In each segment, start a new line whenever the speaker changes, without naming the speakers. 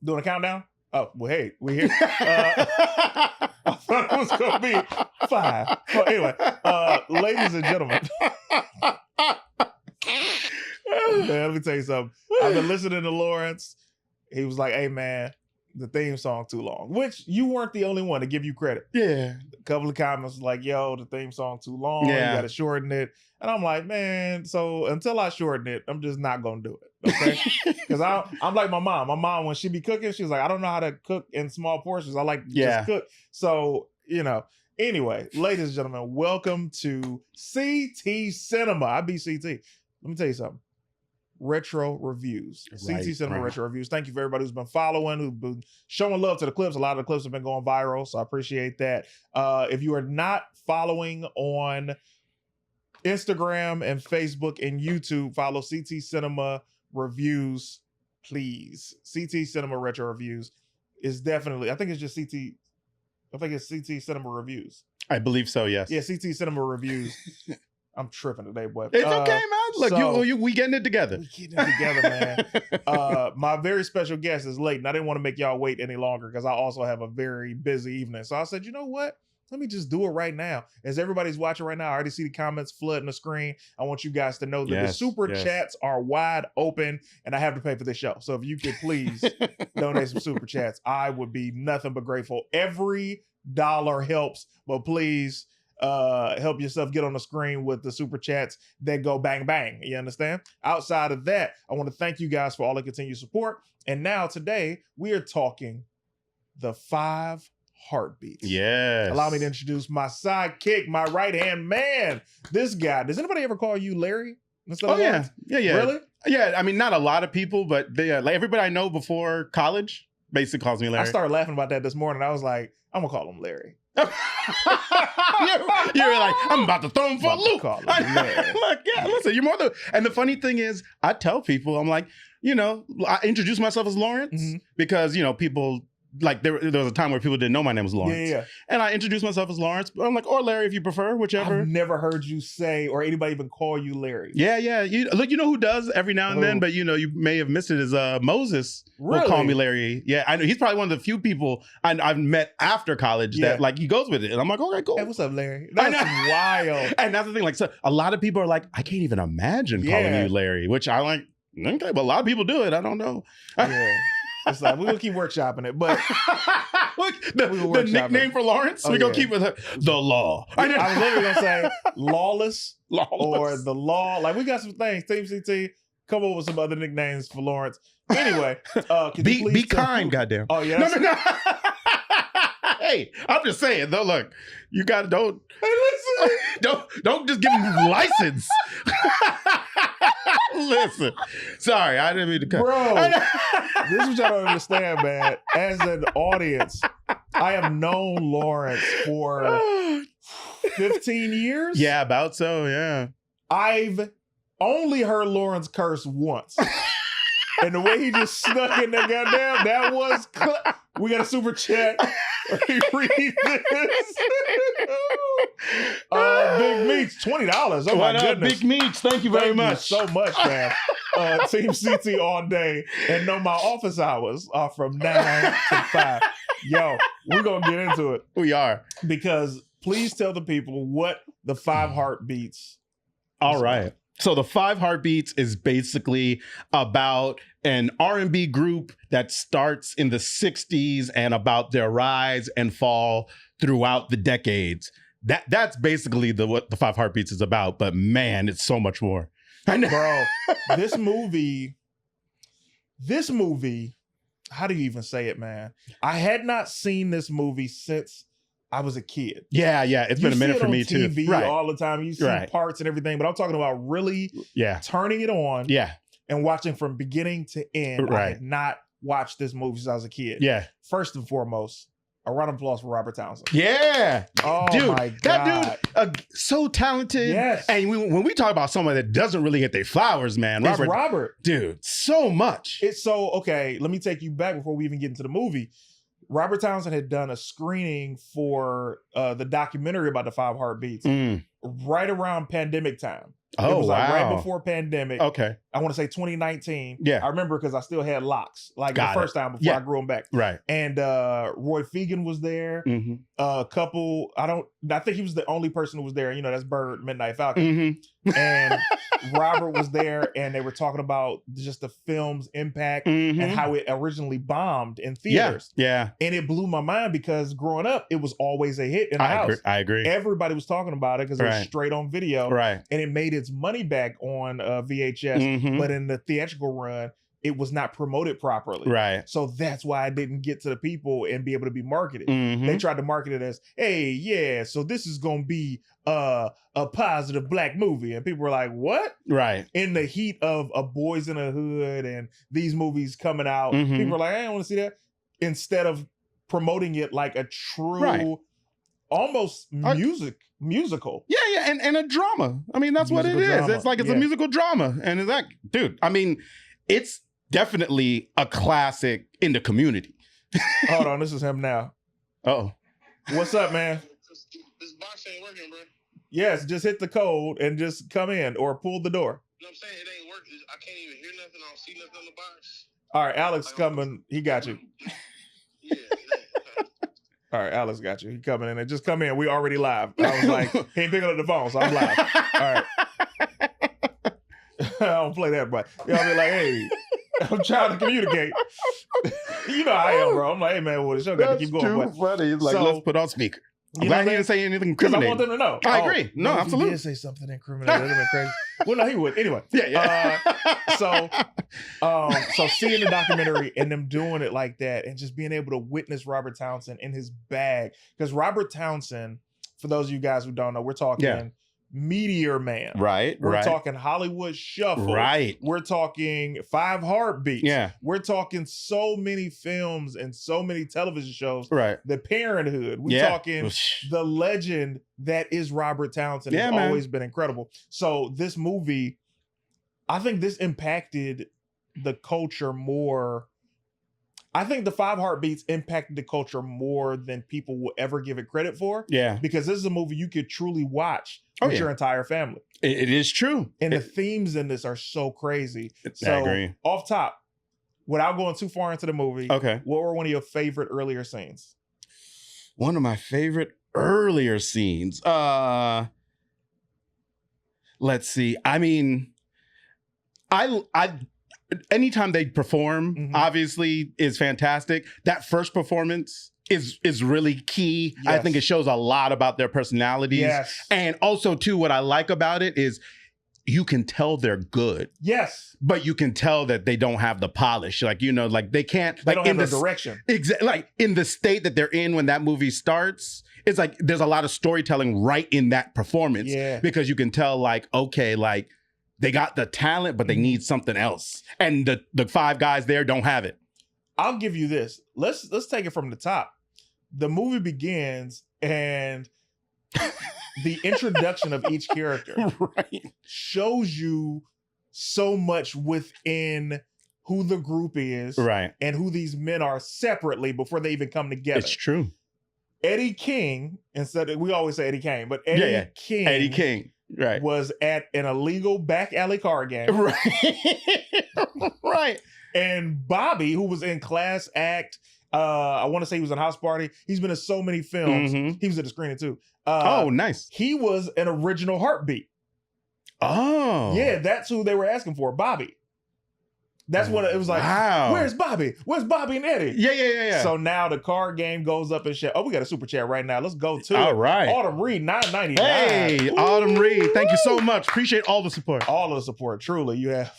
Doing a countdown? Oh, well, hey, we're here. I thought it was going to be 5. Well, anyway, ladies and gentlemen. Man, let me tell you something. I've been listening to Lawrence. He was like, hey, man, the theme song too long, which you weren't the only one to give you credit.
Yeah.
A couple of comments like, yo, the theme song too long.
Yeah.
You got to shorten it. And I'm like, man, so until I shorten it, I'm just not going to do it. Okay. Because I'm like my mom. My mom, when she be cooking, she's like, I don't know how to cook in small portions. I like to just cook. So, anyway, ladies and gentlemen, welcome to CT Cinema. I be CT. Let me tell you something. Retro reviews. CT Cinema Retro Reviews. Thank you for everybody who's been following, who's been showing love to the clips. A lot of the clips have been going viral, so I appreciate that. If you are not following on Instagram and Facebook and YouTube, follow CT Cinema Reviews, please. CT Cinema Retro Reviews is definitely, I think it's just CT. I think it's CT Cinema Reviews.
I believe so, yes.
Yeah, CT Cinema Reviews. I'm tripping today, boy.
It's okay, man. Look, we getting it together.
We getting it together, man. My very special guest is late, and I didn't want to make y'all wait any longer because I also have a very busy evening. So I said, you know what? Let me just do it right now. As everybody's watching right now, I already see the comments flooding the screen. I want you guys to know that the super chats are wide open, and I have to pay for this show. So if you could please donate some super chats, I would be nothing but grateful. Every dollar helps, but please help yourself get on the screen with the super chats that go bang bang. You understand? Outside of that, I want to thank you guys for all the continued support. And now today we are talking the 5 heartbeats.
Yes.
Allow me to introduce my sidekick, my right-hand man. This guy. Does anybody ever call you Larry?
Oh, yeah. Yeah.
Really?
Yeah. I mean, not a lot of people, but like everybody I know before college basically calls me Larry.
I started laughing about that this morning. I was like, I'm going to call him Larry.
You're like, I'm about to throw him for a loop.
Look, yeah,
listen, you're more than. And the funny thing is, I tell people, I'm like, I introduce myself as Lawrence because, people, like there was a time where people didn't know my name was Lawrence.
Yeah.
And I introduced myself as Lawrence, but I'm like, or Larry if you prefer, whichever.
I've never heard you say or anybody even call you Larry.
Yeah. You know who does every now and then, but you may have missed it is Moses will call me Larry. Yeah, I know he's probably one of the few people I've met after college that like he goes with it. And I'm like, okay, cool.
Hey, what's up, Larry? That's wild.
And that's the thing, like so a lot of people are like, I can't even imagine calling you Larry, which I like, okay, but a lot of people do it. I don't know.
Yeah. It's like we're gonna keep workshopping it, but
the nickname for Lawrence, we're gonna keep it the law.
I was literally gonna say lawless or the law. Like we got some things. Team CT, come up with some other nicknames for Lawrence. Anyway,
be kind, goddamn.
Oh yeah.
No. Hey, I'm just saying though. Look, you gotta don't just give him license. Listen, sorry, I didn't mean to cut.
Bro, this is what y'all don't understand, man. As an audience, I have known Lawrence for 15 years.
Yeah, about so, yeah.
I've only heard Lawrence curse once. And the way he just snuck in there, goddamn, that was... We got a super chat. Read this. Big Meats, $20. Oh my goodness.
Big Meats, thank you very much.
So much, man. Team CT all day. And know my office hours are from 9 to 5. Yo, we're going to get into it.
We are.
Because please tell the people what the 5 heartbeats.
All right. So the 5 Heartbeats is basically about an R&B group that starts in the 60s and about their rise and fall throughout the decades. That's basically what the 5 Heartbeats is about. But man, it's so much more.
Bro, this movie, how do you even say it, man? I had not seen this movie since I was a kid.
Yeah. It's been a minute for me too.
TV all the time. You see parts and everything, but I'm talking about really turning it on and watching from beginning to end. I had not watched this movie since I was a kid.
Yeah.
First and foremost, a round of applause for Robert Townsend.
Yeah.
Oh,
dude,
my God.
That dude, so talented.
Yes.
And when we talk about someone that doesn't really get their flowers, man.
Robert.
Dude, so much.
It's so, okay, let me take you back before we even get into the movie. Robert Townsend had done a screening for the documentary about the 5 Heartbeats. right around pandemic time.
Oh,
it was like
wow.
right before pandemic.
Okay.
I want to say 2019.
Yeah.
I remember because I still had locks, like
Got
the first time before I grew them back.
Right.
And Roy Fegan was there.
Mm-hmm.
A couple, I think he was the only person who was there. You know, that's Bird, Midnight Falcon.
Mm-hmm.
And Robert was there, and they were talking about just the film's impact
Mm-hmm.
and how it originally bombed in theaters.
Yeah.
And it blew my mind because growing up, it was always a hit in the house.
I agree.
Everybody was talking about it because it was straight on video.
Right.
And it made its money back on VHS.
Mm-hmm.
But in the theatrical run, it was not promoted properly.
Right.
So that's why I didn't get to the people and be able to be marketed.
Mm-hmm.
They tried to market it as, hey, yeah, so this is going to be a positive black movie. And people were like, what?
Right.
In the heat of A Boys in the Hood and these movies coming out,
Mm-hmm.
people were like, I don't want to see that. Instead of promoting it like a true, almost musical.
Yeah, and a drama. I mean, that's what it is.
Drama.
It's like it's a musical drama. And it's like, dude, I mean, it's definitely a classic in the community.
Hold on, this is him now.
Uh-oh.
What's up, man?
This box ain't working, bro.
Yes, just hit the code and just come in or pull the door.
You know what I'm saying? It ain't working. I can't even hear nothing. I don't see nothing on the box.
All right, Alex coming. He got you.
Yeah, it ain't.
All right, Alex got you. He coming in. And just come in. We already live. I was like, he ain't picking up the phone, so I'm live. All right. I don't play that, but y'all be like, hey, I'm trying to communicate. You know how I am, bro. I'm like, hey, man, well, the show got to keep going.
That's too funny. It's like, let's put on speaker. I'm glad he didn't say anything
because I
incriminating.
want them to know.
I agree. No, absolutely.
If he did say something incriminating, that would have been crazy. Well, no, he would. Anyway.
Yeah.
So seeing the documentary and them doing it like that and just being able to witness Robert Townsend in his bag. Because Robert Townsend, for those of you guys who don't know, we're talking Meteor Man.
Right.
We're talking Hollywood Shuffle.
Right.
We're talking 5 Heartbeats.
Yeah.
We're talking so many films and so many television shows.
Right.
The Parenthood. We're talking the legend that is Robert Townsend. Has always been incredible. So this movie, I think this impacted the culture more. I think the 5 Heartbeats impacted the culture more than people will ever give it credit for.
Yeah.
Because this is a movie you could truly watch with your entire family.
It is true.
And the themes in this are so crazy.
I agree.
Off top, without going too far into the movie, what were one of your favorite earlier scenes?
One of my favorite earlier scenes. Let's see. I mean, I anytime they perform, obviously, is fantastic. That first performance is really key. Yes. I think it shows a lot about their personalities.
Yes.
And also, too, what I like about it is you can tell they're good.
Yes.
But you can tell that they don't have the polish. Like, you know, like they can't.
They
like
don't have the direction.
Exactly. Like in the state that they're in when that movie starts, it's like there's a lot of storytelling right in that performance.
Yeah.
Because you can tell, like, okay, like, they got the talent, but they need something else. And the 5 guys there don't have it.
I'll give you this. Let's take it from the top. The movie begins and the introduction of each character shows you so much within who the group is and who these men are separately before they even come together.
It's true.
Eddie King, we always say Eddie Kane, but Eddie King. Was at an illegal back alley card game.
Right.
And Bobby, who was in Class Act, I want to say he was in House Party. He's been in so many films. He was in the screening too.
Oh, nice.
He was an original Heartbeat.
Oh.
Yeah, that's who they were asking for, Bobby. That's what it was like.
Wow.
Where's Bobby? Where's Bobby and Eddie?
Yeah.
So now the card game goes up and shit. Oh, we got a super chat right now. Let's go to
all right.
Autumn Reed, $9.99.
Hey, ooh, Autumn Reed. Thank you so much. Appreciate all the support.
All of the support. Truly, you have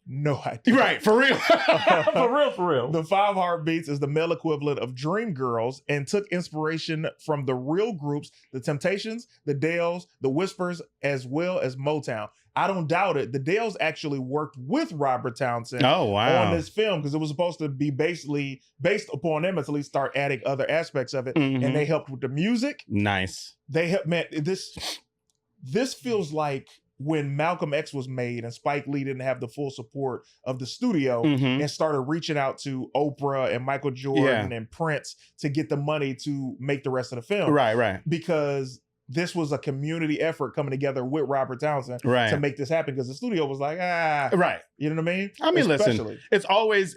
no idea.
Right, for real. for real.
The 5 Heartbeats is the male equivalent of Dreamgirls and took inspiration from the real groups, the Temptations, the Dales, the Whispers, as well as Motown. I don't doubt it. The Dales actually worked with Robert Townsend on this film because it was supposed to be basically based upon them until he start adding other aspects of it. And they helped with the music.
Nice.
They helped, man, this feels like when Malcolm X was made and Spike Lee didn't have the full support of the studio and started reaching out to Oprah and Michael Jordan and Prince to get the money to make the rest of the film.
Right.
Because this was a community effort coming together with Robert Townsend
Right.
to make this happen because the studio was like,
Right.
you know what I mean?
I mean,
Especially.
listen, it's always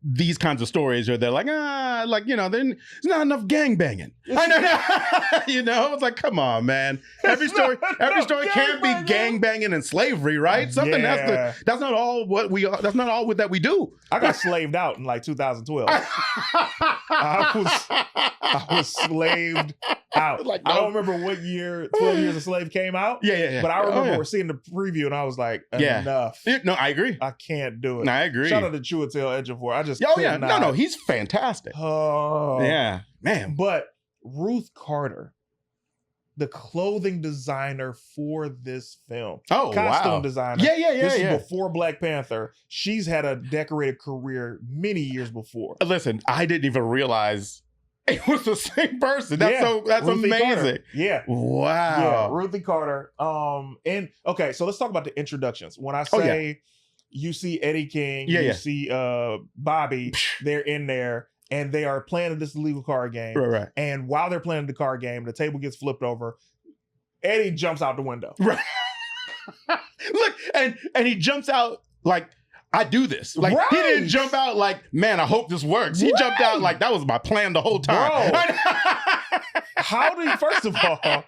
these kinds of stories where they're like, there's not enough gang banging. I know, you know, it's like, come on, man. Every story can't be gang banging and slavery, right? Something that's not all what we are. That's not all that we do.
I got slaved out in like 2012. I was slaved out.
Like,
I don't remember what year 12 Years a Slave came out.
Yeah.
But I remember seeing the preview and I was like, enough.
No, I agree.
I can't do it.
No, I agree.
Shout out to Chiwetel Ejiofor. I just
No, he's fantastic.
Oh.
Yeah, man.
But Ruth Carter, the clothing designer for this film.
Oh,
costume
wow.
designer.
Yeah.
This is before Black Panther. She's had a decorated career many years before.
Listen, I didn't even realize it was the same person. That's
Ruthie
amazing.
Carter. Yeah.
Wow.
Yeah, Ruthie Carter. And okay, so let's talk about the introductions. When I say you see Eddie King, you see Bobby, they're in there and they are playing this illegal card game.
Right.
And while they're playing the card game, the table gets flipped over. Eddie jumps out the window.
Right. Look, and he jumps out like, I do this. Like, he didn't jump out like, man, I hope this works. He jumped out like, that was my plan the whole time.
Bro, first of all,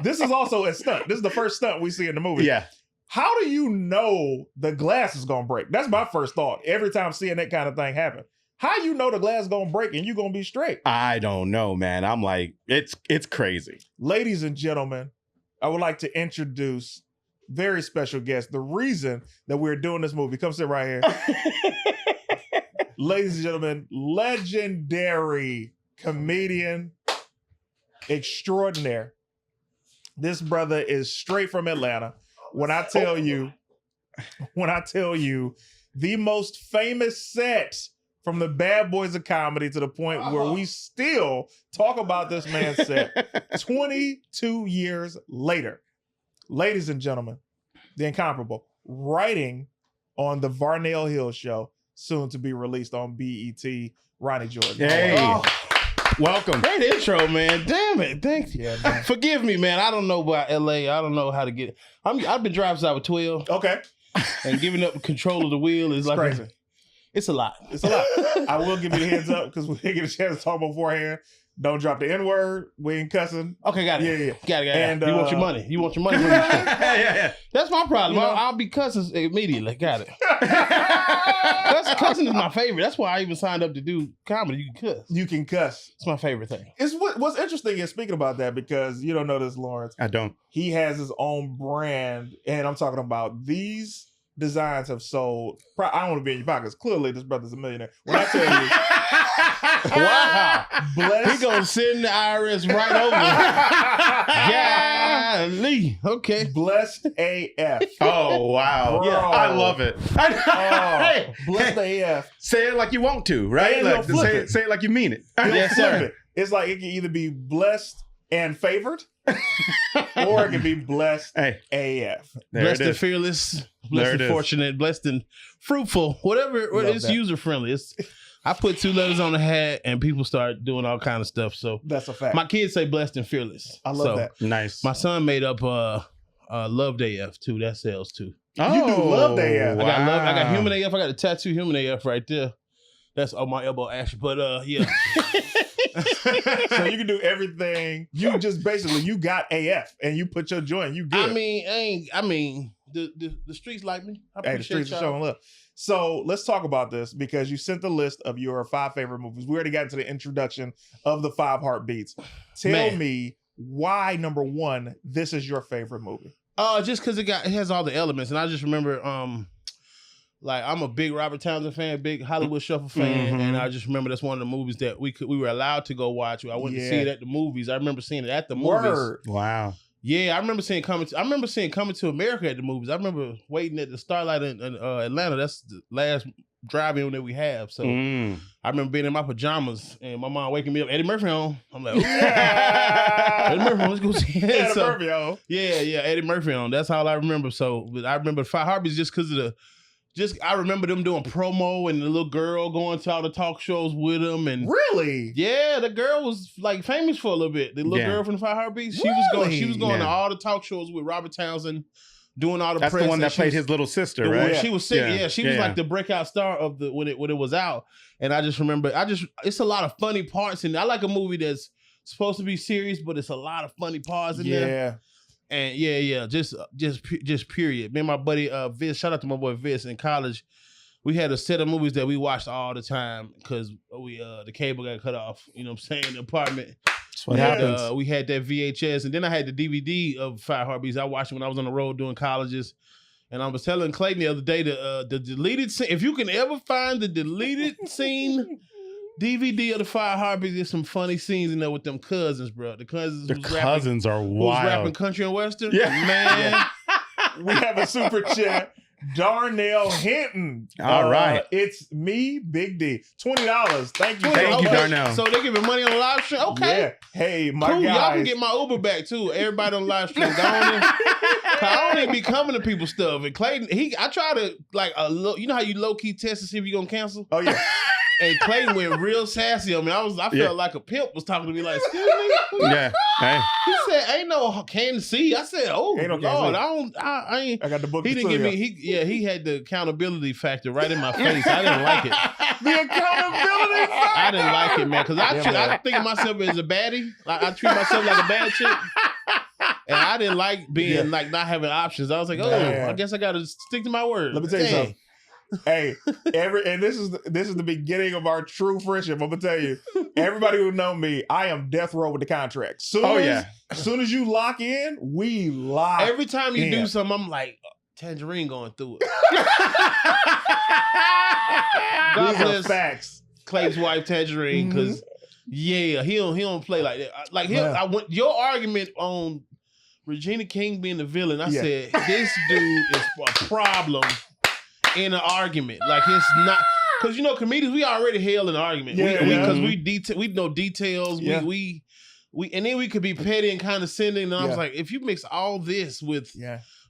this is also a stunt. This is the first stunt we see in the movie.
Yeah.
How do you know the glass is going to break? That's my first thought. Every time seeing that kind of thing happen. How you know the glass is going to break and you're going to be straight?
I don't know, man. I'm like, it's crazy.
Ladies and gentlemen, I would like to introduce very special guest. The reason that we're doing this movie, come sit right here. Ladies and gentlemen, legendary comedian extraordinaire. This brother is straight from Atlanta. When I tell you the most famous set from the Bad Boys of Comedy to the point where we still talk about this man's set 22 years later. Ladies and gentlemen, the incomparable, writing on the Varnell Hill Show, soon to be released on BET, Ronnie Jordan.
Hey, welcome.
Great intro, man. Damn it. Thanks.
Yeah, man.
Forgive me, man. I don't know about LA. I don't know how to get it. I've been driving since I was 12.
Okay.
And giving up control of the wheel is like
crazy.
It's a lot.
It's a lot. I will give you the heads up because we didn't get a chance to talk beforehand. Don't drop the N-word. We ain't cussing.
Okay, got it.
Yeah.
Got it.
And,
you want your money. You want your money. From the show.
Yeah.
That's my problem.
You know?
I'll be cussing immediately. Got it. Cussing is my favorite. That's why I even signed up to do comedy. You can cuss.
You can cuss.
It's my favorite thing.
It's what's interesting is speaking about that because you don't know this, Lawrence.
I don't.
He has his own brand, and I'm talking about these designs have sold. I don't want to be in your pockets. Clearly, this brother's a millionaire. When I tell you,
Wow.
bless.
He gonna send the IRS right over. Golly. Okay.
Blessed AF.
Oh, wow.
Bro.
Yeah, I love it.
Oh, blessed AF.
Say it like you want to, right?
And
Like,
he'll flip
say it like you mean it.
Yes,
Flip
sir.
it. It's like it can either be blessed and favored, or it can be blessed
Hey,
AF.
there
Blessed
it
and
is.
fearless,
There
blessed
it
and
is.
fortunate, blessed and fruitful. Whatever.
Love
It's
that.
user friendly. I put 2 letters on the hat and people start doing all kind of stuff. So
That's a fact.
my kids say blessed and fearless.
I love that.
Nice.
My son made up Loved AF too. That sells too.
You do love the AF.
I got human AF. I got a tattoo human AF right there. That's on my elbow actually. But yeah.
So you can do everything. You just basically you got AF and you put your joint. You good.
I mean, the streets like me. I
Hey, the
appreciate
streets are
y'all.
showing love. So let's talk about this because you sent the list of your 5 favorite movies. We already got into the introduction of the 5 heartbeats. Tell
Man.
me why, number 1, this is your favorite movie.
Just because it has all the elements, and I just remember, like I'm a big Robert Townsend fan, big Hollywood Shuffle fan,
Mhm.
and I just remember that's one of the movies that we were allowed to go watch. I went to see
Yeah.
it at the movies. I remember seeing it at the movies.
Word.
Wow.
Yeah, I remember seeing Coming to America at the movies. I remember waiting at the Starlight in Atlanta. That's the last drive-in that we have. So I remember being in my pajamas and my mom waking me up. Eddie Murphy on. I'm like, ooh, Eddie Murphy on. Let's go see it.
Yeah,
So,
Murphy, yo.
yeah, Eddie Murphy on. That's all I remember. So but I remember 5 Heartbeats just because of I remember them doing promo and the little girl going to all the talk shows with them. And
really,
yeah, the girl was like famous for a little bit. The little girl from the 5 Heartbeats. She was going to all the talk shows with Robert Townsend, doing all the press.
That's the one that played his little sister, right?
She was sick. Yeah, she was like the breakout star of the when it was out. And I just remember, it's a lot of funny parts, and I like a movie that's supposed to be serious, but it's a lot of funny parts in there. And just period. Me and my buddy Viz, shout out to my boy Viz in college. We had a set of movies that we watched all the time because the cable got cut off. You know what I'm saying? The apartment.
That's what happens.
We had that VHS, and then I had the DVD of 5 Heartbeats. I watched it when I was on the road doing colleges. And I was telling Clayton the other day the deleted scene. If you can ever find the deleted scene DVD of the 5 Heartbeats, there's some funny scenes in there with them cousins, bro. The cousins
are wild.
Was rapping country and western.
Yeah,
man.
We have a super chat. Darnell Hinton.
All right.
It's me, Big D. $20. Thank you.
Thank you, Darnell.
So they giving money on the live stream? Okay.
Yeah. Hey, my
cool.
guys.
Y'all can get my Uber back too. Everybody on the live stream. I don't even be coming to people's stuff. And Clayton, I try to you know how you low key test to see if you're gonna cancel?
Oh yeah.
And Clayton went real sassy on me. I felt like a pimp was talking to me like, excuse me?
Yeah. Hey.
He said, ain't no can see. I said, oh,
ain't no
Lord, I ain't.
I got the book.
He didn't give me, he had the accountability factor right in my face. I didn't like it.
The accountability factor.
I didn't like it, man, because I think of myself as a baddie. Like, I treat myself like a bad chick. And I didn't like being like not having options. I was like, I guess I got to stick to my word.
Let me tell you something. Hey, and this is the beginning of our true friendship. I'm gonna tell you, everybody who know me, I am death row with the contract. Soon as you lock in, we lock.
Every time you do something, I'm like, Tangerine going through it. God bless
facts.
Clay's wife Tangerine, because he don't play like that. Like your argument on Regina King being the villain, I said this dude is a problem. In an argument, like it's not because comedians we already held an argument because we know details. We and then we could be petty and condescending. And I was like, if you mix all this with,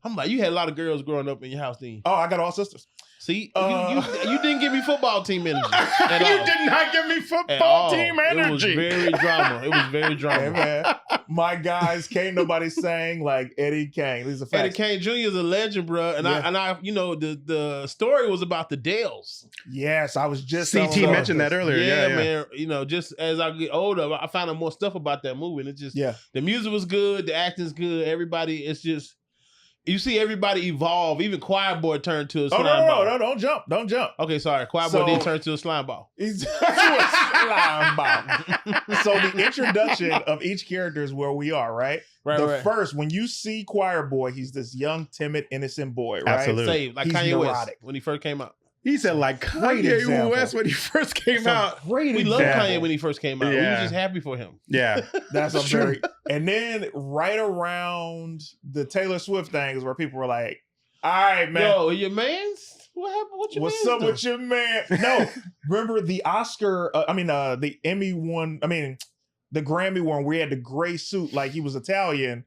I'm like, you had a lot of girls growing up in your house, then you?
Oh, I got all sisters.
See, you didn't give me football team energy. At all.
You did not give me football team energy.
It was very drama. It was very drama.
Hey, man. My guys, can't nobody sang like Eddie Kane. These are facts.
Eddie Kane Jr. is a legend, bro. And I the story was about the Dells.
Yes, I was just
CT mentioned that earlier. Yeah,
man. Just as I get older, I found out more stuff about that movie, and it's just the music was good, the acting's good, everybody. It's just. You see everybody evolve. Even Quiet Boy turned to a slime ball.
No, don't jump.
Okay, sorry. Quiet Boy did turn to a slime ball.
He's to a slime ball. So the introduction of each character is where we are, right? Right. First, when you see Choir Boy, he's this young, timid, innocent boy, right?
Absolutely.
Saved, like he's Kanye neurotic. West when he first came out.
He said like Kanye West when he first came out.
We loved Kanye when he first came out. Yeah. We were just happy for him.
Yeah.
That's true. And then right around the Taylor Swift thing is where people were like, all right, man.
Yo, your man's? What happened?
What's up with your man? No. Remember the Oscar, the Emmy one, the Grammy one where he had the gray suit like he was Italian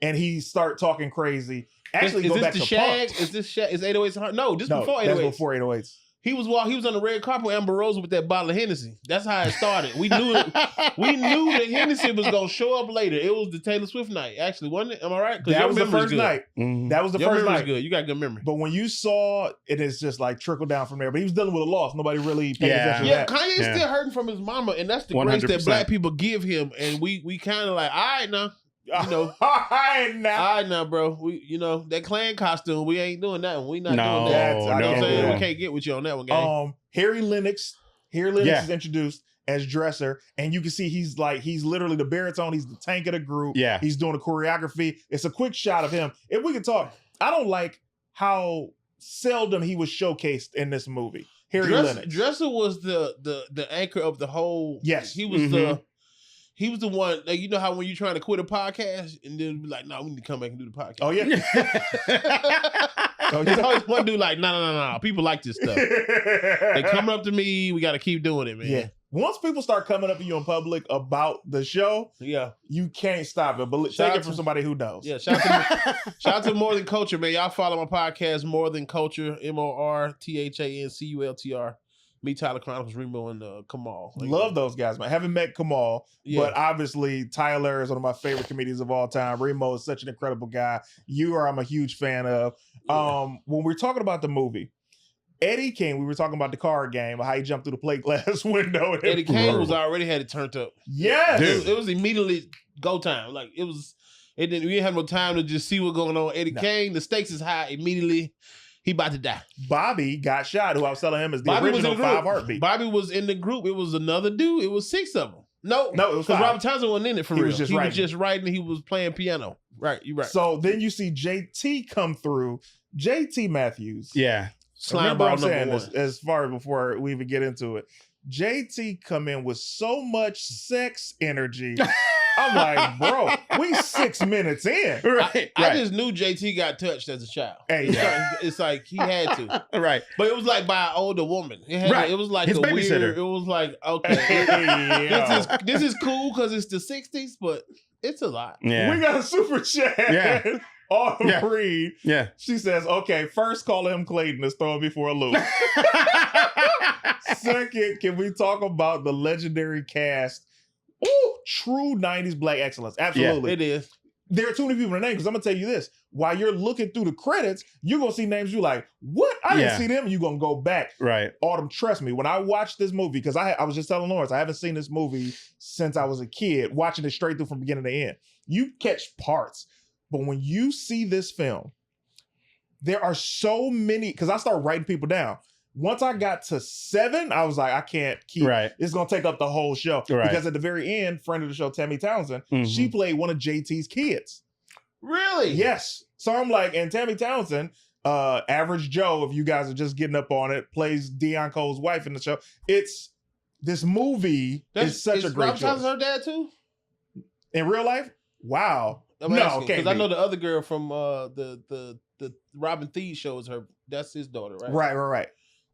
and he started talking crazy. Actually, go back to
Shag?
Punk.
Is this Shag? Is 808s hard? No, before 808s.
That's before 808s.
He was on the red carpet with Amber Rose with that bottle of Hennessy. That's how it started. We knew that Hennessy was gonna show up later. It was the Taylor Swift night, actually, wasn't it? Am I right?
That was the first night. Mm-hmm. That was the first night.
Good. You got good memory.
But when you saw it, it's just like trickled down from there. But he was dealing with a loss. Nobody really paid attention to that.
Kanye's still hurting from his mama, and that's the 100%. Grace that black people give him. And we kind of like, all right now. All right now, bro. We, that clan costume, we ain't doing that one. We not doing that. You know what I'm saying? We can't get with you on that one, gang.
Harry Lennox is introduced as Dresser, and you can see he's literally the baritone. He's the tank of the group. Yeah, he's doing the choreography. It's a quick shot of him. If we could talk, I don't like how seldom he was showcased in this movie. Harry Lennox.
Dresser was the anchor of the whole.
Yes,
he was He was the one, like, you know how when you're trying to quit a podcast and then be like, no, we need to come back and do the podcast.
Oh, yeah.
There's always one dude like, no. People like this stuff. They coming up to me. We got to keep doing it, man.
Yeah. Once people start coming up to you in public about the show, you can't stop it. But take it from somebody who knows.
Yeah, shout out to More Than Culture, man. Y'all follow my podcast, More Than Culture, MORTHANCULTR. Me, Tyler Chronicles, Remo, and Kamal.
Love those guys, man. Haven't met Kamal, but obviously Tyler is one of my favorite comedians of all time. Remo is such an incredible guy. I'm a huge fan of. When we're talking about the movie, Eddie King, we were talking about the card game, how he jumped through the plate glass window.
Eddie King was already had it turned up.
Yes.
It was immediately go time. Like we didn't have no time to just see what's going on. Eddie King, the stakes is high immediately. He about to die.
Bobby got shot, who I was telling him is the original 5 Heartbeat.
Bobby was in the group. It was another dude. It was 6 of them. No, it was because Robert Townsend wasn't in it for real. He was just writing. He was playing piano. Right, you're right.
So then you see JT come through. JT Matthews.
Yeah.
Remember what I'm saying as far before we even get into it. JT come in with so much sex energy. I'm like, bro, we 6 minutes in.
I just knew JT got touched as a child.
Hey,
it's like he had to.
Right.
But it was like by an older woman. It was like
his babysitter.
Weird, it was like, okay, this is cool because it's the 60s, but it's a lot.
Yeah.
We got a super chat.
Yeah.
Autumn Reed.
Yeah.
She says, okay, first call him Clayton is throwing me for a loop. Second, can we talk about the legendary cast? Ooh, true 90s black excellence. Absolutely.
Yeah, it is.
There are too many people in the name because I'm going to tell you this. While you're looking through the credits, you're going to see names you're like, what? I didn't see them. You're going to go back.
Right.
Autumn, trust me, when I watched this movie, because I was just telling Lawrence, I haven't seen this movie since I was a kid, watching it straight through from beginning to end. You catch parts. But when you see this film, there are so many, because I started writing people down. Once I got to 7, I was like, I can't keep, it's going to take up the whole show.
Right.
Because at the very end, friend of the show, Tammy Townsend, she played one of JT's kids.
Really?
Yes. So I'm like, and Tammy Townsend, Average Joe, if you guys are just getting up on it, plays Deion Cole's wife in the show. This movie is such a great choice.
Rob Townsend her dad too?
In real life? Wow.
No, because I know the other girl from the Robin Thede show is her. That's his daughter, right?
Right.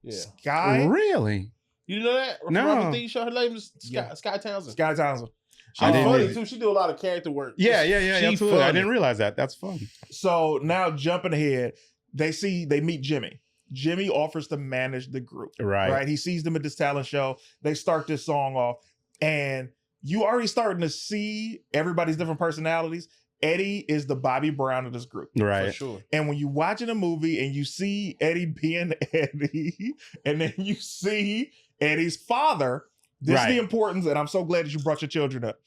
Yeah.
Sky.
Really?
You know that?
No.
Robin Thede show. Her name is Sky Townsend.
Sky Townsend.
She's funny too. She do a lot of character work.
Yeah. Absolutely. Funny. I didn't realize that. That's fun.
So now jumping ahead, they meet Jimmy. Jimmy offers to manage the group. Right. He sees them at this talent show. They start this song off, and you already starting to see everybody's different personalities. Eddie is the Bobby Brown of this group.
Right.
For sure.
And when you watching a movie and you see Eddie being Eddie, and then you see Eddie's father, this is the importance, and I'm so glad that you brought your children up.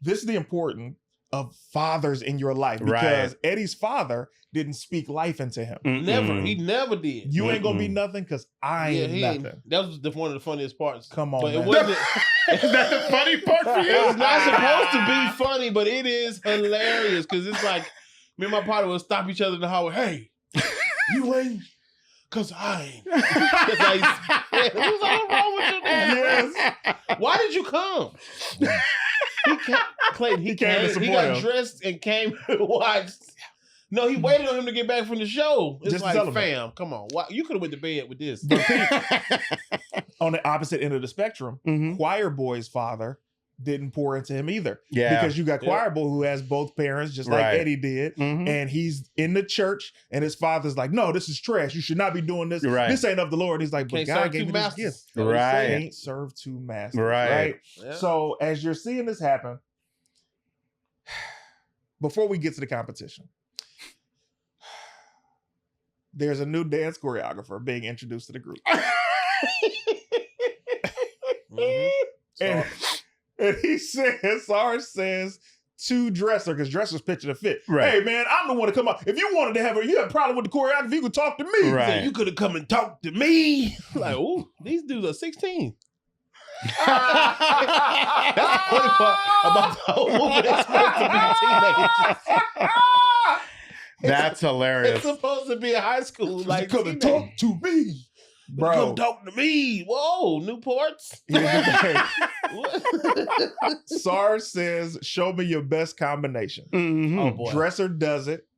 This is the importance of fathers in your life, because Eddie's father didn't speak life into him.
Never. He never did.
You ain't gonna be nothing because I ain't nothing.
That was one of the funniest parts.
Come on,
but
man.
it wasn't.
Is that the funny part for you?
It's not supposed to be funny, but it is hilarious because it's like me and my partner will stop each other in the hallway. Hey, you ain't, cause I ain't. What's wrong with you? Yes. Why did you come? Clayton, he came to support him. He got dressed and came to watch. No, he waited on him to get back from the show. It's just like, fam, come on. Why? You could have went to bed with this.
On the opposite end of the spectrum, Choir Boy's father didn't pour into him either.
Yeah.
Because you got Choir Boy who has both parents, just like Eddie did. And he's in the church, and his father's like, no, this is trash. You should not be doing this. This ain't of the Lord. He's like, but God gave me this gift. Can't serve two masters. Right. Yeah. So as you're seeing this happen, before we get to the competition, there's a new dance choreographer being introduced to the group. And he says, SARS says to Dresser, because Dresser's pitching a fit. Hey, man, I'm the one to come up. If you wanted to have a problem with the choreography, you could talk to me.
So you could have come and talked to me. Like, ooh, these dudes are 16. That's the funny part about the whole movie. They're supposed to be teenagers.
That's hilarious.
It's supposed to be a high school. Like,
come and talk to me. Bro.
Come talk to me. Whoa, Newports.
SARS says, show me your best combination.
Oh, boy.
Dresser does it.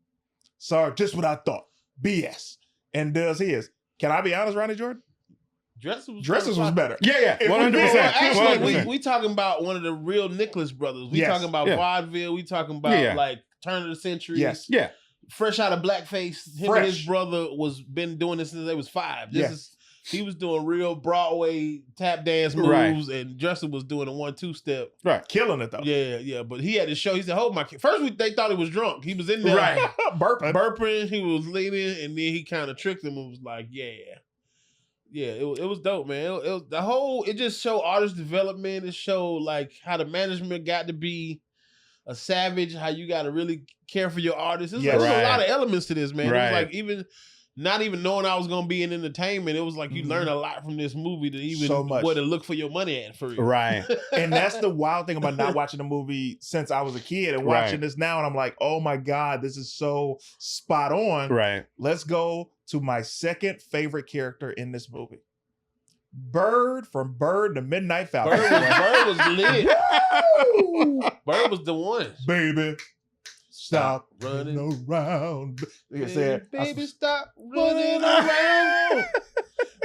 SARS, just what I thought. BS. And does his. Can I be honest, Ronnie Jordan? Dressers was better.
Yeah,
If we
100%.
did,
Actually,
100%.
we talking about one of the real Nicholas brothers. We
Yes.
talking about vaudeville. We talking about like turn of the century.
Yes.
Yeah.
Fresh out of blackface. Him and his brother been doing this since they was 5. He was doing real Broadway tap dance moves, and Justin was doing a 1-2 step.
Right.
Killing it, though.
Yeah. But he had to show, he said, hold my kid. First, they thought he was drunk. He was in there burping. He was leaning, and then he kind of tricked him and was like, yeah, it was dope, man. It just showed artist development. It showed like how the management got to be a savage, how you got to really care for your artists. There's a lot of elements to this, man. It was like not even knowing I was gonna be in entertainment, it was like you learn a lot from this movie to even what to look for your money at for real.
Right.
And that's the wild thing about not watching the movie since I was a kid and watching this now, and I'm like, oh my God, this is so spot on.
Right.
Let's go to my second favorite character in this movie. Bird from Bird to Midnight Falcon.
Bird was lit. Bird was the one.
Baby, stop running around.
Baby, stop running around.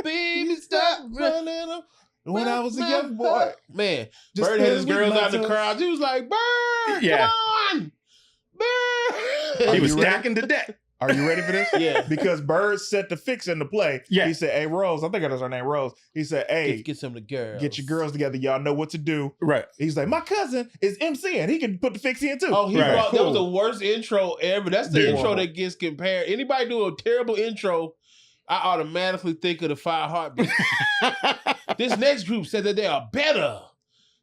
Baby, stop running around.
When I was a young boy.
Man, Bird had his girls out in the crowd. He was like, Bird, come on. Bird.
He was stacking the deck.
Are you ready for this?
Yeah.
Because Bird set the fix into play.
Yeah.
He said, hey, Rose, I think that's her name, Rose. He said, hey,
get some of the girls.
Get your girls together. Y'all know what to do.
Right.
He's like, my cousin is MC and he can put the fix in too.
Oh, that was the worst intro ever. That's the intro that gets compared. Anybody do a terrible intro, I automatically think of the 5 Heartbeats. This next group said that they are better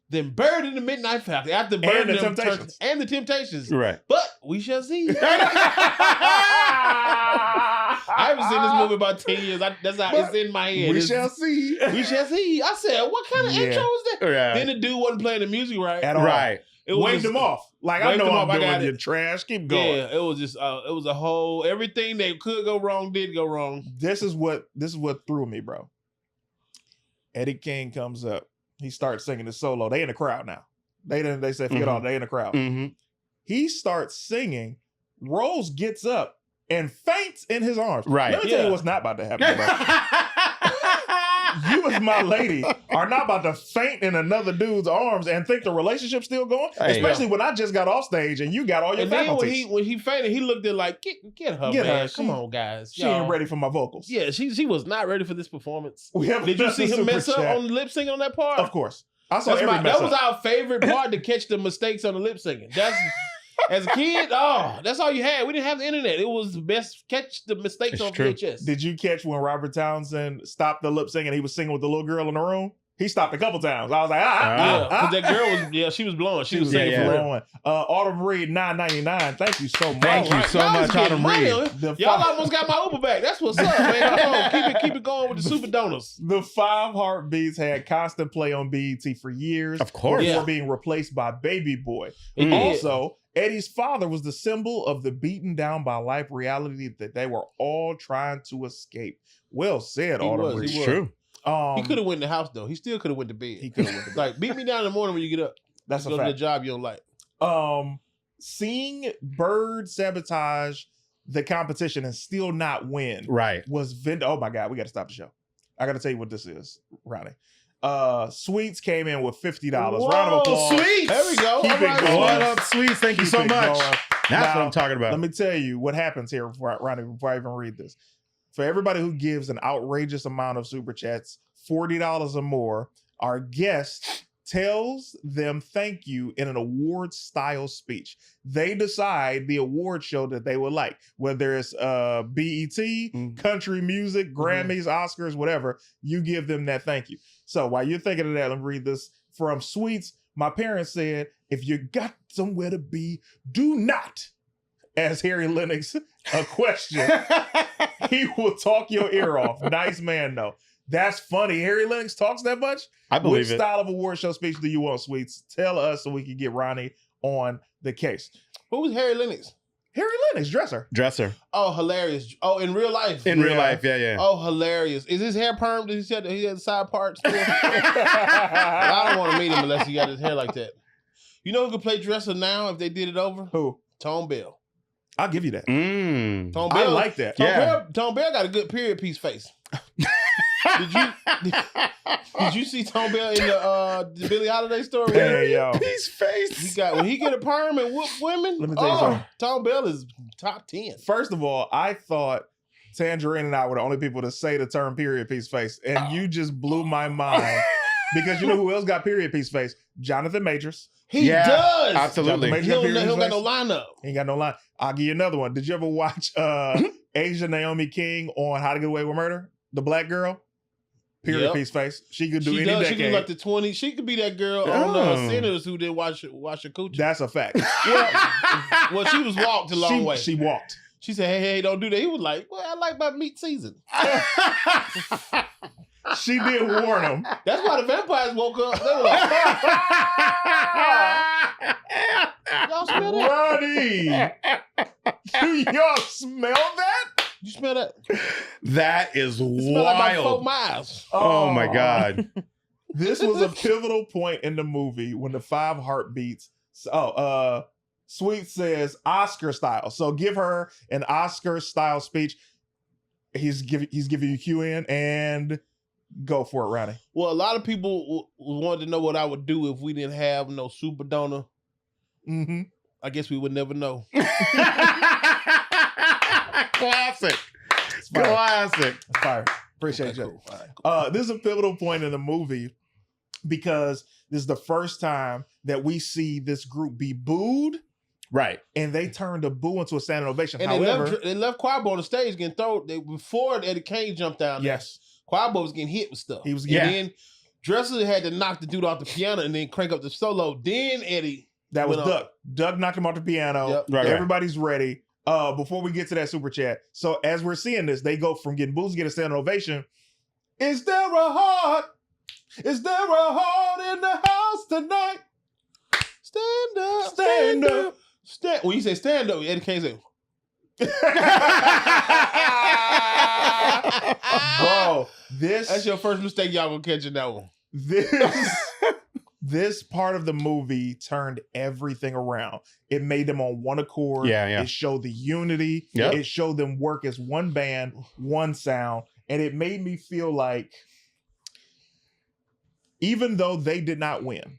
than Bird and the Midnight Falcon. After Bird
and the Temptations.
And the Temptations.
Right.
But we shall see. I haven't seen this movie about 10 years. It's in my head.
We shall see.
We shall see. I said, what kind of intro is that?
Yeah.
Then the dude wasn't playing the music right.
At all.
Right.
It waved them off. Like, I know I'm doing your trash. Keep going.
Yeah, it was just, it was a whole, everything that could go wrong did go wrong.
This is what threw me, bro. Eddie King comes up. He starts singing his solo. They in the crowd now. They said, forget all. They in the crowd.
Mm-hmm.
He starts singing. Rose gets up and faints in his arms.
Right.
Let me tell you what's not about to happen, bro. You as my lady are not about to faint in another dude's arms and think the relationship's still going.
Hey,
especially when I just got off stage and you got all your faculties.
Then when he fainted, he looked at like, get her, man. Come on, guys.
She ain't ready for my vocals.
Yeah, she was not ready for this performance.
Did
you see him mess up on the lip sync on that part?
Of course. I saw
that was our favorite part, to catch the mistakes on the lip syncing. That's as a kid, that's all you had. We didn't have the internet. It was the best, catch the mistakes on VHS.
Did you catch when Robert Townsend stopped the lip sync and he was singing with the little girl in the room? He stopped a couple times. I was like,
because that girl was, she was blowing. She was singing for real.
Autumn Reed, $9.99. Thank you so much.
Thank you so much, Autumn Reed.
Y'all almost got my Uber back. That's what's up, man. Come on, keep it going with the super donors.
The 5 Heartbeats had constant play on BET for years.
Of course.
Before being replaced by Baby Boy. Also, Eddie's father was the symbol of the beaten down by life reality that they were all trying to escape. Well said, Autumn Reed.
It's true.
He could have went in the house though. He still could have went to bed.
He could have went to bed.
Like, beat me down in the morning when you get up.
That's a
go
fact.
to the job you don't like.
Seeing Bird sabotage the competition and still not win, was oh my God, we got to stop the show. I got to tell you what this is, Ronnie. Sweets came in with $50.
Whoa,
round of applause.
Sweets! There we go.
Keep it going.
What up, Sweets? Thank you so much. That's what I'm talking about.
Let me tell you what happens here, Ronnie, before I even read this. For everybody who gives an outrageous amount of super chats, $40 or more, our guest tells them thank you in an awards style speech. They decide the award show that they would like, whether it's BET, country music, Grammys, Oscars, whatever. You give them that thank you. So while you're thinking of that, let me read this from Sweets. My parents said, if you got somewhere to be, do not ask Harry Lennox a question. He will talk your ear off. Nice man, though. That's funny. Harry Lennox talks that much?
I believe
Which style of award show speech do you want, Sweets? Tell us so we can get Ronnie on the case.
Who was Harry Lennox?
Harry Lennox, Dresser.
Oh, hilarious. Oh, in real life?
In real life, yeah.
Oh, hilarious. Is his hair permed? Did he say that he had side parts? I don't want to meet him unless he got his hair like that. You know who could play Dresser now if they did it over?
Who?
Tone Bell.
I'll give you that.
Tone Bell,
I like that.
Tone Bell got a good period piece face. Did you see Tom Bell in the Billie Holiday story?
Hey, yo.
Peace face.
When he get a perm and whoop women,
Let me tell you something.
Tom Bell is top 10.
First of all, I thought Tangerine and I were the only people to say the term period piece face. And you just blew my mind. Because you know who else got period piece face? Jonathan Majors.
He does.
Absolutely.
He don't got no lineup.
He ain't got no line. I'll give you another one. Did you ever watch Asia Naomi King on How to Get Away with Murder? The black girl? Period piece face. She could do any decade.
She could like the 20. She could be that girl on Sinners who didn't wash her coochie.
That's a fact.
Well, she was walked a long way.
She walked.
She said, hey, don't do that. He was like, well, I like my meat season.
She did warn him.
That's why the vampires woke up. They were like, y'all smell that?
Ronnie, do y'all smell that?
You smell that?
That is
It smell like about 4
wild.
miles.
Oh my God.
This was a pivotal point in the movie when the 5 heartbeats. Sweet says Oscar style. So give her an Oscar style speech. He's giving you cue in and go for it, Ronnie.
Well, a lot of people wanted to know what I would do if we didn't have no super donor.
Mm-hmm.
I guess we would never know.
Classic.
It's fire.
Classic.
It's fire. Appreciate you.
Cool. All right.
This is a pivotal point in the movie because this is the first time that we see this group be booed.
Right.
And they turned a boo into a standing ovation.
And
However,
they left Quabo on the stage getting thrown. Before Eddie Kane jumped down there,
yes,
Quabo was getting hit with stuff.
he was
And
getting
then Dressler had to knock the dude off the piano and then crank up the solo. Then Eddie.
that was
went on.
Doug. Doug knocked him off the piano.
Yep.
Right.
Everybody's ready. Before we get to that super chat, so as we're seeing this, they go from getting boos to get a standing ovation. Is there a heart? Is there a heart in the house tonight?
Stand up.
Stand up.
When you say stand up, Eddie Kane said,
Bro,
that's your first mistake y'all gonna catch in that one.
This part of the movie turned everything around. It made them on one accord.
Yeah.
It showed the unity.
Yep.
It showed them work as one band, one sound. And it made me feel like even though they did not win,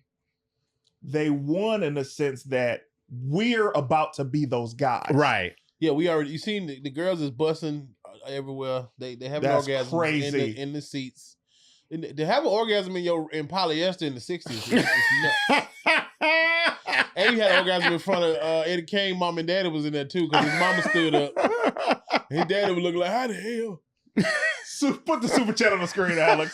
they won in the sense that we're about to be those guys.
Right.
Yeah, we already. You seen the girls is busting everywhere. They have an
That's
orgasm
crazy.
in the seats. And they have an orgasm in polyester in the 60s. It's nuts. And he had an orgasm in front of Eddie Kane. Mom and Daddy was in there too because his mama stood up. His daddy was looking like, how the hell?
Put the super chat on the screen, Alex.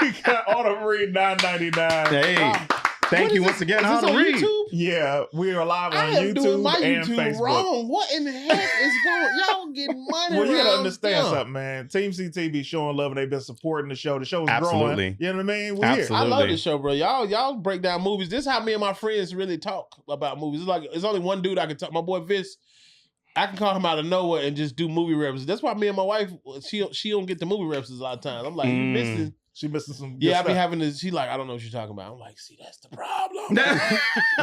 We got Autumn Reed $9.99.
Hey. Thank you once again.
Is
How
this
to
on
read.
YouTube?
Yeah, we are live on
I am
YouTube
doing my
and
YouTube
Facebook.
wrong. What in the heck is going? Y'all getting money?
Well, you gotta
around
understand
town.
something, man. Team CT be showing love and they've been supporting the show. The show is
Absolutely.
growing. You know what I mean? We're
Absolutely.
I love this show, bro. Y'all break down movies. This is how me and my friends really talk about movies. It's like it's only one dude I can talk. My boy Vince. I can call him out of nowhere and just do movie references. That's why me and my wife, she don't get the movie references a lot of times. I'm like, you missing.
She missing some.
Yeah, I be
stuff.
having this. She like, I don't know what you're talking about. I'm like, see, that's the problem.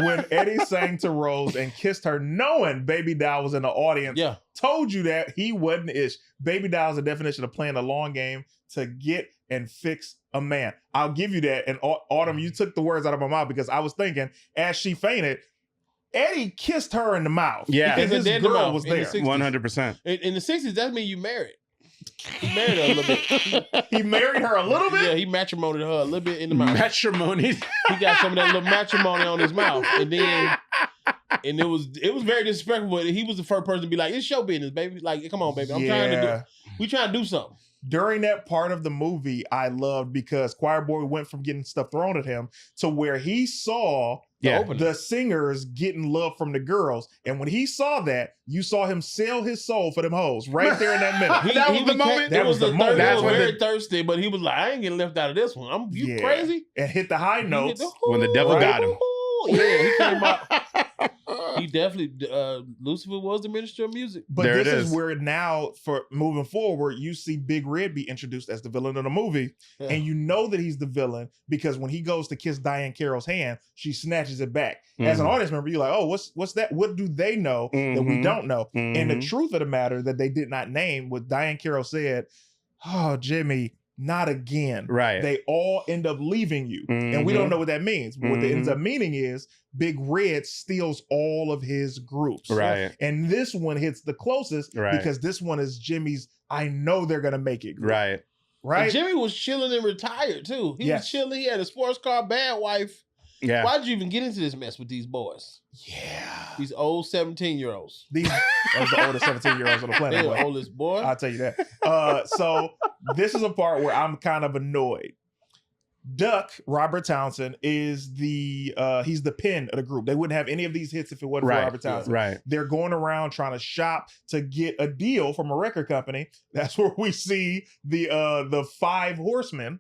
When Eddie sang to Rose and kissed her, knowing Baby Doll was in the audience,
Yeah.
told you that he wasn't ish. Baby Doll is the definition of playing a long game to get and fix a man. I'll give you that. And Autumn, you took the words out of my mouth because I was thinking as she fainted, Eddie kissed her in the mouth.
Yeah.
because
Dead
his
in the
girl
mouth
was
in the
there.
60s.
100%.
In the 60s, that means you married. He married her a little bit.
He married her a little bit.
Yeah, he matrimonied her a little bit in the mouth.
Matrimony.
He got some of that little matrimony on his mouth, and it was very disrespectful. But he was the first person to be like, "It's your business, baby. Like, come on, baby. I'm trying to do. We trying to do something."
During that part of the movie, I loved because Choir Boy went from getting stuff thrown at him to where he saw the singers getting love from the girls. And when he saw that, you saw him sell his soul for them hoes right there in that minute.
That was the moment?
That was the moment.
That
That's
was
when
very thirsty, but he was like, "I ain't getting left out of this one. You crazy?"
And hit the high notes.
When the devil got him.
Yeah, he came out. He definitely, Lucifer was the minister of music.
But
There
this
it
is
is.
where now, for moving forward, you see Big Red be introduced as the villain of the movie.
Yeah.
And you know that he's the villain because when he goes to kiss Diane Carroll's hand, she snatches it back. As an audience member, you're like, oh, what's that? What do they know that we don't know? And the truth of the matter that they did not name, what Diane Carroll said, oh, Jimmy, not again.
Right.
They all end up leaving you. And we don't know what that means. But what that ends up meaning is Big Red steals all of his groups.
Right.
And this one hits the closest
Right.
because this one is Jimmy's, I know they're going to make it group.
Right.
Right?
And Jimmy was chilling and retired too. He was chilling. He had a sports car, bad wife.
Yeah.
Why'd you even get into this mess with these boys?
Yeah.
These old 17-year-olds.
These are the oldest 17-year-olds on the planet.
They're the oldest boy.
I'll tell you that. So this is a part where I'm kind of annoyed. Duck, Robert Townsend, is he's the pin of the group. They wouldn't have any of these hits if it wasn't for Robert Townsend.
Right.
They're going around trying to shop to get a deal from a record company. That's where we see the Five Horsemen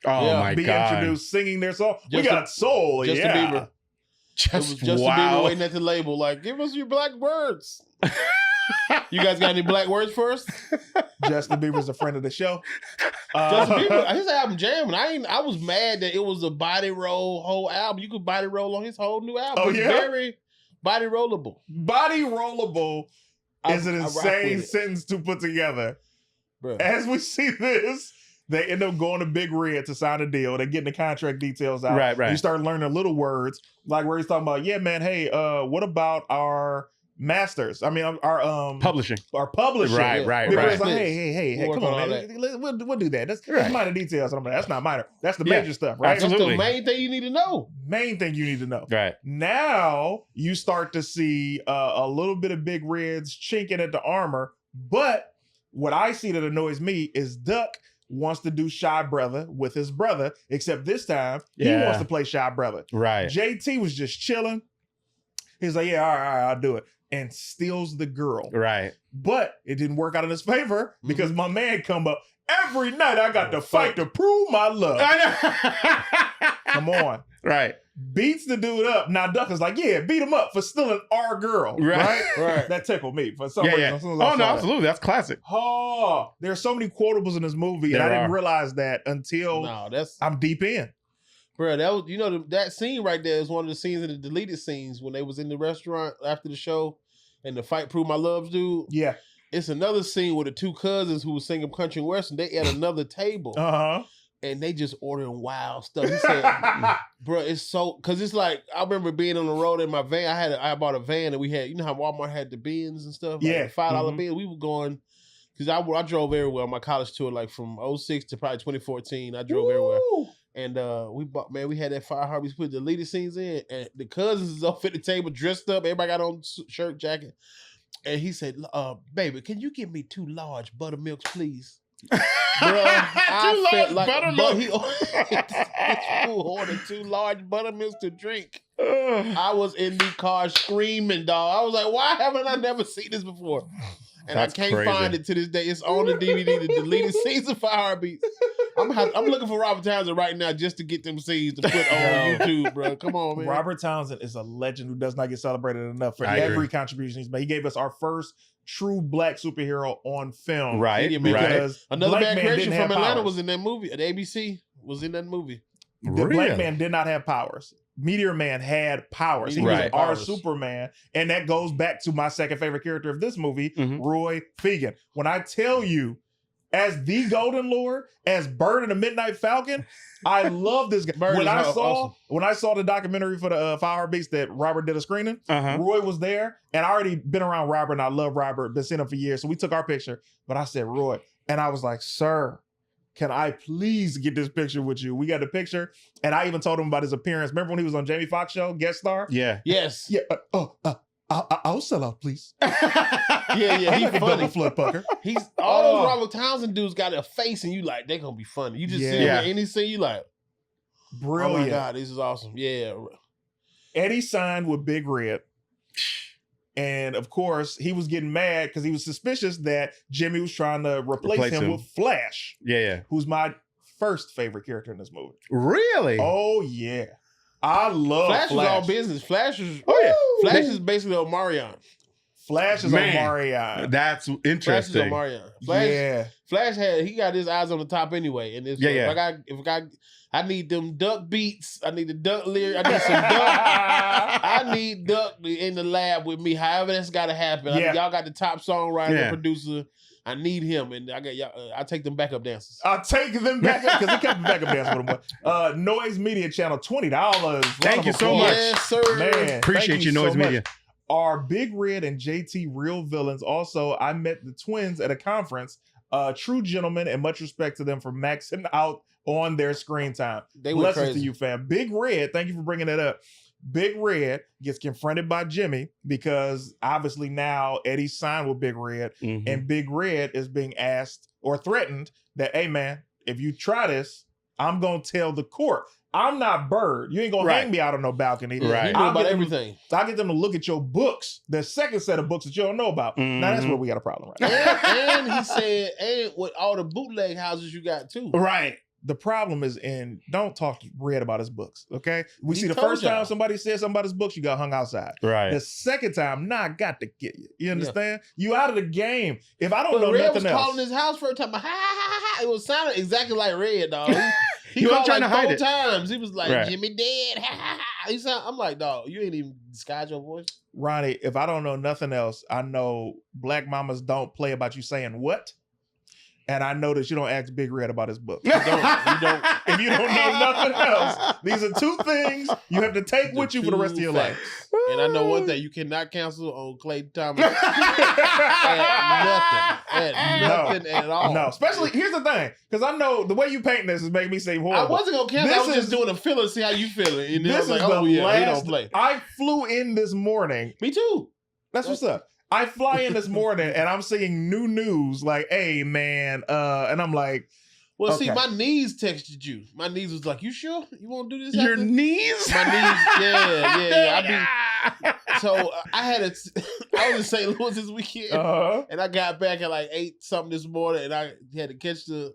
My
be
God.
introduced singing their song. We got soul,
Justin Bieber. It was Justin Bieber waiting at the label, like, give us your black words. You guys got any black words for us?
Justin Bieber's a friend of the show.
Justin Bieber, his album jamming. I was mad that it was a body roll whole album. You could body roll on his whole new album.
Oh,
it's
yeah?
very body rollable.
Body rollable is an insane sentence to put together.
Bruh.
As we see this, they end up going to Big Red to sign a deal. They're getting the contract details out.
Right.
You start learning little words, like where he's talking about, yeah, man, hey, what about our masters? I mean, our
publishing.
Our publishing.
Right.
Big Red's like, hey,
We'll
come on,
on
man. We'll do that. That's minor details. And I'm like, that's not minor. That's the major stuff, right?
Absolutely.
That's the main thing you need to know.
Main thing you need to know.
Right.
Now you start to see a little bit of Big Red's chinking at the armor, but what I see that annoys me is Duck wants to do Shy Brother with his brother, except this time he wants to play Shy Brother.
Right.
JT was just chilling. He's like, yeah, all right, I'll do it. And steals the girl.
Right.
But it didn't work out in his favor because my man come up, every night I got to fight to prove my love. Come on.
Right.
Beats the dude up. Now Duck is like, yeah, beat him up for stealing our girl. Right?
Right.
That tickled me for some reason.
Yeah.
As soon as I
Oh,
saw
no,
that.
absolutely. That's classic.
Oh, there's so many quotables in this movie, and I didn't realize that until I'm deep in.
Bro, that was that scene right there is one of the scenes in the deleted scenes when they was in the restaurant after the show and the fight prove my love dude.
Yeah.
It's another scene with the two cousins who was singing country and western. They at another table. And they just ordering wild stuff. He said, bro, it's so, because it's like, I remember being on the road in my van. I bought a van and we had, you know how Walmart had the bins and stuff?
Yeah.
Like $5 bins. We were going, because I drove everywhere on my college tour, like from 06 to probably 2014. I drove everywhere. And we had that Fire Heartbeats, put the deleted scenes in, and the cousins is up at the table dressed up. Everybody got on shirt, jacket. And he said, baby, can you give me 2 large buttermilks, please? Bro, I felt like
buttermilk.
He ordered 2 large buttermilks to drink. I was in the car screaming, dog. I was like, why haven't I never seen this before? And
That's
I can't
crazy.
find it to this day. It's on the DVD, the deleted scenes of Fire Heartbeats. I'm looking for Robert Townsend right now just to get them scenes to put on YouTube, bro. Come on, man.
Robert Townsend is a legend who does not get celebrated enough for
I
every
agree.
contribution he's made. He gave us our first true black superhero on film.
Right.
Because
Another
Black
bad
Man
creation
didn't
from
have
Atlanta
powers.
was in that movie. The ABC was in that movie.
The Black Man did not have powers. Meteor Man had powers. He was
Right.
our Superman. And that goes back to my second favorite character of this movie, Roy Fegan. When I tell you, as the Golden Lord, as Bird in the Midnight Falcon, I love this guy.
Bird
When
is
I
awesome.
saw the documentary for the Fire Heartbeats that Robert did a screening, Roy was there, and I already been around Robert, and I love Robert, been seeing him for years, so we took our picture, but I said, Roy, and I was like, sir, can I please get this picture with you? We got the picture, and I even told him about his appearance. Remember when he was on Jamie Foxx show, guest star?
Yeah.
Yes.
Yeah. I'll sell out, please.
Yeah.
He's
He's
like a
funny.
double flood pucker.
He's all those Robert Townsend dudes got a face, and you like they're gonna be funny. You just see him in any scene, you like,
Brilliant.
oh my god, this is awesome. Yeah.
Eddie signed with Big Red. And of course, he was getting mad because he was suspicious that Jimmy was trying to replace him with Flash.
Yeah.
Who's my first favorite character in this movie.
Really?
Oh, yeah. I love
Flash was all business. Flash is basically Omarion.
Flash is Omarion.
That's
Flash is
interesting.
Omarion. Flash he got his eyes on the top anyway. And I need them duck beats. I need the duck lyric. I need some duck. I need Duck in the lab with me. However that's got to happen. I mean, y'all got the top songwriter, producer. I need him, and I got y'all. I take them backup dancers.
I'll take them back up because he kept the backup dancing with him. Noise Media Channel, $20.
Thank you so much.
Yes, sir.
Man,
Appreciate
thank
you, Noise
so much.
Media.
Are Big Red and JT real villains? Also, I met the twins at a conference. True gentlemen, and much respect to them for maxing out on their screen time.
They went
Blessings
crazy.
to you, fam. Big Red, thank you for bringing that up. Big Red gets confronted by Jimmy because obviously now Eddie's signed with Big Red, and Big Red is being asked or threatened that, hey man, if you try this, I'm gonna tell the court. I'm not Bird. You ain't gonna hang me out on no balcony.
Right.
He knew about everything.
I get them to look at your books, the second set of books that you don't know about. Now that's where we got a problem right now.
And he said, and with all the bootleg houses you got too.
Right.
The problem is don't talk to Red about his books, okay? We
He
see the
told
first
y'all.
time somebody said something about his books, you got hung outside.
Right.
The second time, I got to get you. You understand? You out of the game. If I don't
But
know
Red was
nothing else.
calling his house for a time. Ha ha ha ha. It was sounding exactly like Red, dog. He
He wasn't
called
trying
like
to hide
4
it.
times. He was like,
Right.
Jimmy dead. Ha ha ha. I'm like, dog, you ain't even disguise your voice.
Ronnie, if I don't know nothing else, I know black mamas don't play about you saying what. And I know that you don't ask Big Red about his book. You don't. If you don't know nothing else, these are 2 things you have to take with you for the rest of your life.
And I know one thing: you cannot cancel on Clay Thomas at nothing at all.
No, especially here's the thing, because I know the way you paint this is making me seem horrible.
I wasn't gonna cancel. I was
This
just
is-
doing a filler, see how you feeling. And then I
This
was
is
like,
the
oh yeah, he don't
last.
play.
I flew in this morning.
Me too.
That's what's up. I fly in this morning and I'm seeing new news like, hey man, and I'm like,
Well, see,
Okay.
my niece texted you. My niece was like, "You sure you want to do this?"
Your
after?"
knees?
My niece, yeah. So I had I was in St. Louis this weekend, and I got back at like 8 something this morning, and I had to catch the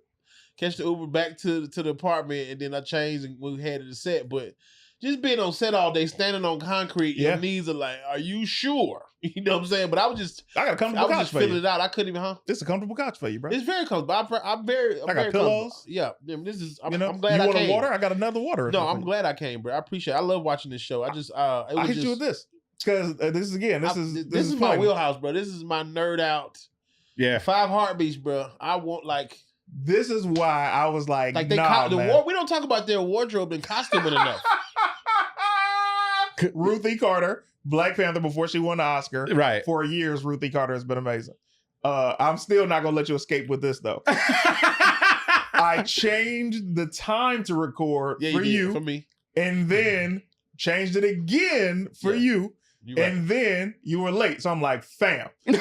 Uber back to the apartment, and then I changed and we headed to set. But just being on set all day, standing on concrete,
Yeah.
your knees are like, "Are you sure?" You know what I'm saying? But I was just
I got a comfortable couch for
feeling
you.
it out. I couldn't even,
This is a comfortable couch for you, bro.
It's very comfortable. I'm very.
I got
very
pillows.
comfortable. Yeah, this is. I'm,
You know,
I'm glad
you
I
want
came.
a water? I got another water.
No,
for
I'm
you.
glad I came, bro. I appreciate it. I love watching this show. I just, it was
I hit
just,
you with this because this is again. This is
my
fun.
wheelhouse, bro. This is my nerd out.
Yeah.
5 heartbeats, bro. I want like
This is why I was like,
they
nah, man.
we don't talk about their wardrobe and costuming enough.
Ruth E. Carter, Black Panther, before she won the Oscar.
Right.
For years, Ruth E. Carter has been amazing. I'm still not gonna let you escape with this though. I changed the time to record
Yeah,
for
did,
you,
for me.
and then changed it again for
Yeah.
you,
You right.
and then you were late. So I'm like, fam. You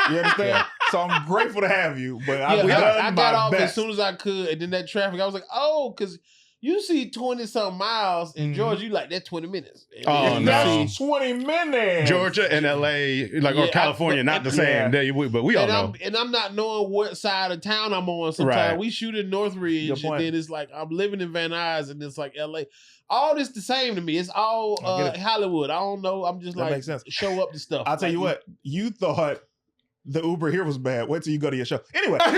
understand?
Yeah.
So I'm grateful to have you, but
Yeah,
I've done
I
my
got off
best.
as soon as I could, and then that traffic, I was like, oh, because you see 20-something miles in
Mhm.
Georgia, you like, that's 20 minutes. And
Oh,
then you
no.
That's 20 minutes.
Georgia and LA, like or
Yeah,
California, not the same.
Yeah.
But we all
And
know.
I'm not knowing what side of town I'm on sometimes.
Right.
We shoot in Northridge,
Good
and
point.
then it's like I'm living in Van Nuys, and it's like LA. All this the same to me. It's all
I get it.
Hollywood. I don't know. I'm just
That
like,
makes sense.
show up to stuff.
I'll tell
Like,
you what, you thought the Uber here was bad. Wait till you go to your show. Anyway, so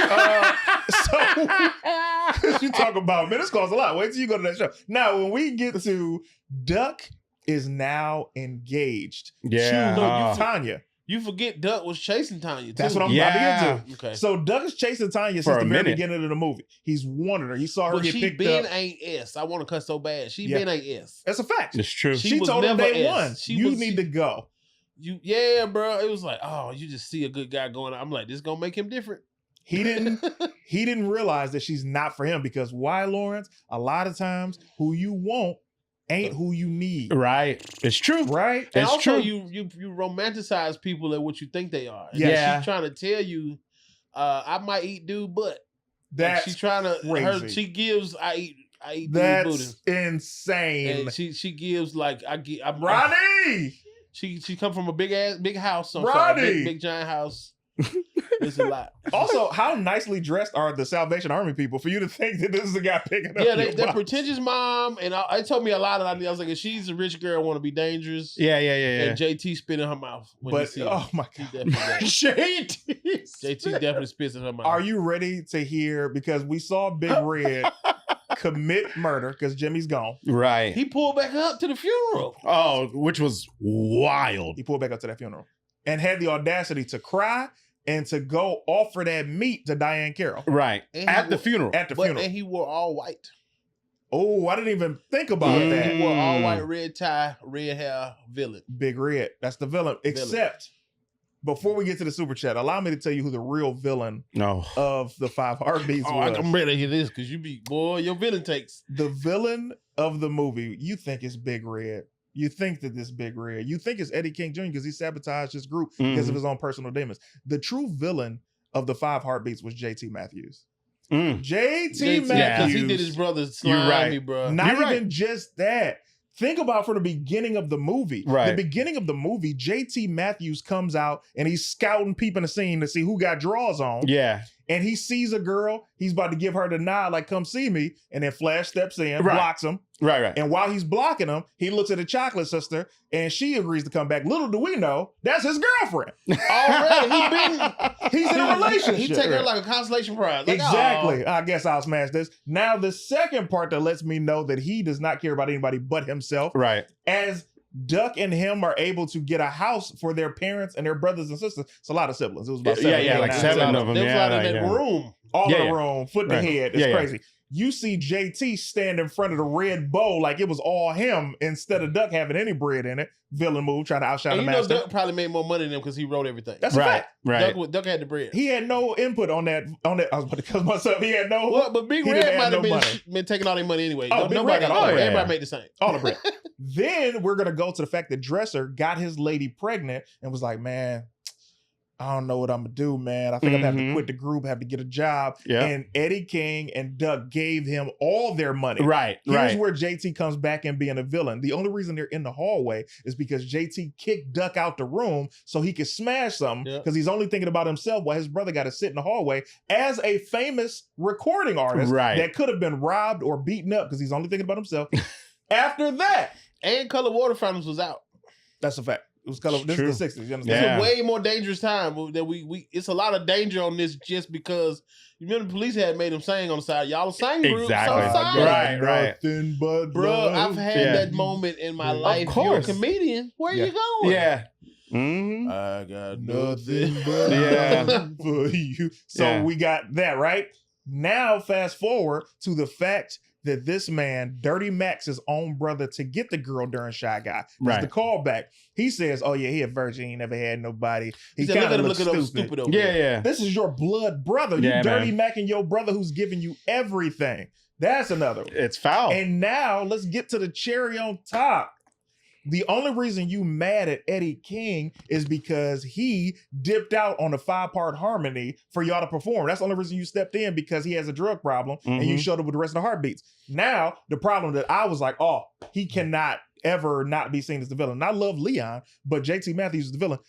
you talk about, man, this costs a lot. Wait till you go to that show. Now, when we get to Duck is now engaged
Yeah.
to Tanya.
You forget Duck was chasing Tanya, too.
That's what I'm
Yeah.
about to get to.
Okay.
So Duck is chasing Tanya
For
since
a
the very
minute.
beginning of the movie. He's wanted her. He saw her
But
get
she
picked
been
up.
ain't S. I want to cuss so bad. She
Yeah.
been ain't S.
That's a fact.
It's true.
She
was
told him
never
day
S.
one,
She
you
was-
need to go.
Yeah, bro. It was like, oh, you just see a good guy going. I'm like, this gonna make him different.
He didn't realize that she's not for him because why, Lawrence? A lot of times who you want ain't who you need.
Right. It's true.
Right?
And
It's
also,
true.
you romanticize people at what you think they are. And
Yeah.
she's trying to tell you, I might eat dude butt.
That's
She's trying to.
crazy.
She gives. I eat dude
That's
booty.
insane.
And she gives like I'm
Ronnie!
She come from a big house. I'm
Ronnie!
sorry, big giant house. It's a lot.
Also, how nicely dressed are the Salvation Army people for you to think that this is a guy picking up
Yeah,
your
they're
box?
pretentious mom, and it told me a lot of ideas. I was like, if she's a rich girl, want to be dangerous.
Yeah.
And JT spit in her mouth when he
But,
see her.
oh my
He
God.
definitely does. JT definitely spits in her mouth.
Are you ready to hear? Because we saw Big Red commit murder because Jimmy's gone.
Right.
He pulled back up to the funeral.
Oh, which was wild.
He pulled back up to that funeral and had the audacity to cry and to go offer that meat to Diane Carroll.
Right. At the funeral.
At the funeral.
And he wore all white.
Oh, I didn't even think about that.
He wore all white, red tie, red hair, villain.
Big Red. That's the villain. Except, before we get to the super chat, allow me to tell you who the real villain of the 5 Heartbeats was.
I'm ready to hear this because your villain takes.
The villain of the movie, you think it's Big Red. You think that this Big Red. You think it's Eddie King Jr. because he sabotaged his group because of his own personal demons. The true villain of the 5 Heartbeats was JT Matthews. JT Matthews.
Because he did his brother's slimy, bro.
Not even just that. Think about from the beginning of the movie.
Right.
The beginning of the movie, JT Matthews comes out and he's scouting, peeping the scene to see who got draws on.
Yeah.
And he sees a girl. He's about to give her the nod, like, come see me. And then Flash steps in, blocks him.
Right.
And while he's blocking him, he looks at the chocolate sister and she agrees to come back. Little do we know, that's his girlfriend.
Already,
he's in a relationship.
He take her like a consolation prize. Like,
exactly. I guess I'll smash this. Now, the second part that lets me know that he does not care about anybody but himself.
Right.
As Duck and him are able to get a house for their parents and their brothers and sisters. It's a lot of siblings. It was about 7,
like 7 of them.
They was out in that room.
All in the room, foot to head. It's crazy. You see JT stand in front of the red bowl like it was all him instead of Duck having any bread in it. Villain move, trying to outshine the master.
Duck probably made more money than him because he wrote everything.
That's a fact.
Right.
Duck had the bread.
He had no input on that. I was about to cut myself. He had no.
Well, but Big Red might have been taking all their money anyway.
Nobody got all the bread.
Everybody made the same.
All the bread. Then we're gonna go to the fact that Dresser got his lady pregnant and was like, man, I don't know what I'm gonna do, man. I think I'm gonna have to quit the group, have to get a job.
Yeah.
And Eddie King and Duck gave him all their money. Here's where JT comes back and being a villain. The only reason they're in the hallway is because JT kicked Duck out the room so he could smash something because he's only thinking about himself while his brother got to sit in the hallway as a famous recording artist that could have been robbed or beaten up because he's only thinking about himself. After that.
And Color Water Fountains was out.
That's a fact. It was color. This is the 60s. You understand?
It's a way more dangerous time that we. It's a lot of danger on this just because you remember the police had made them sing on the side. Y'all sang group.
Exactly.
Right. Nothing but
bro. I've had that moment in my life.
Of course.
You're a comedian. Where you going?
Yeah.
I got nothing but
love for you. So we got that right. Now, fast forward to the fact that this man, Dirty Mac's own brother, to get the girl during Shy Guy. Right. The callback. He says, oh yeah, he a virgin. He never had nobody. He kind of looks stupid.
Yeah.
This is your blood brother. You Dirty Mac and your brother who's giving you everything. That's another one.
It's foul.
And now let's get to the cherry on top. The only reason you mad at Eddie King is because he dipped out on a 5-part harmony for y'all to perform. That's the only reason you stepped in, because he has a drug problem and you showed up with the rest of the Heartbeats. Now, the problem that I was like, oh, he cannot ever not be seen as the villain. And I love Leon, but JT Matthews is the villain.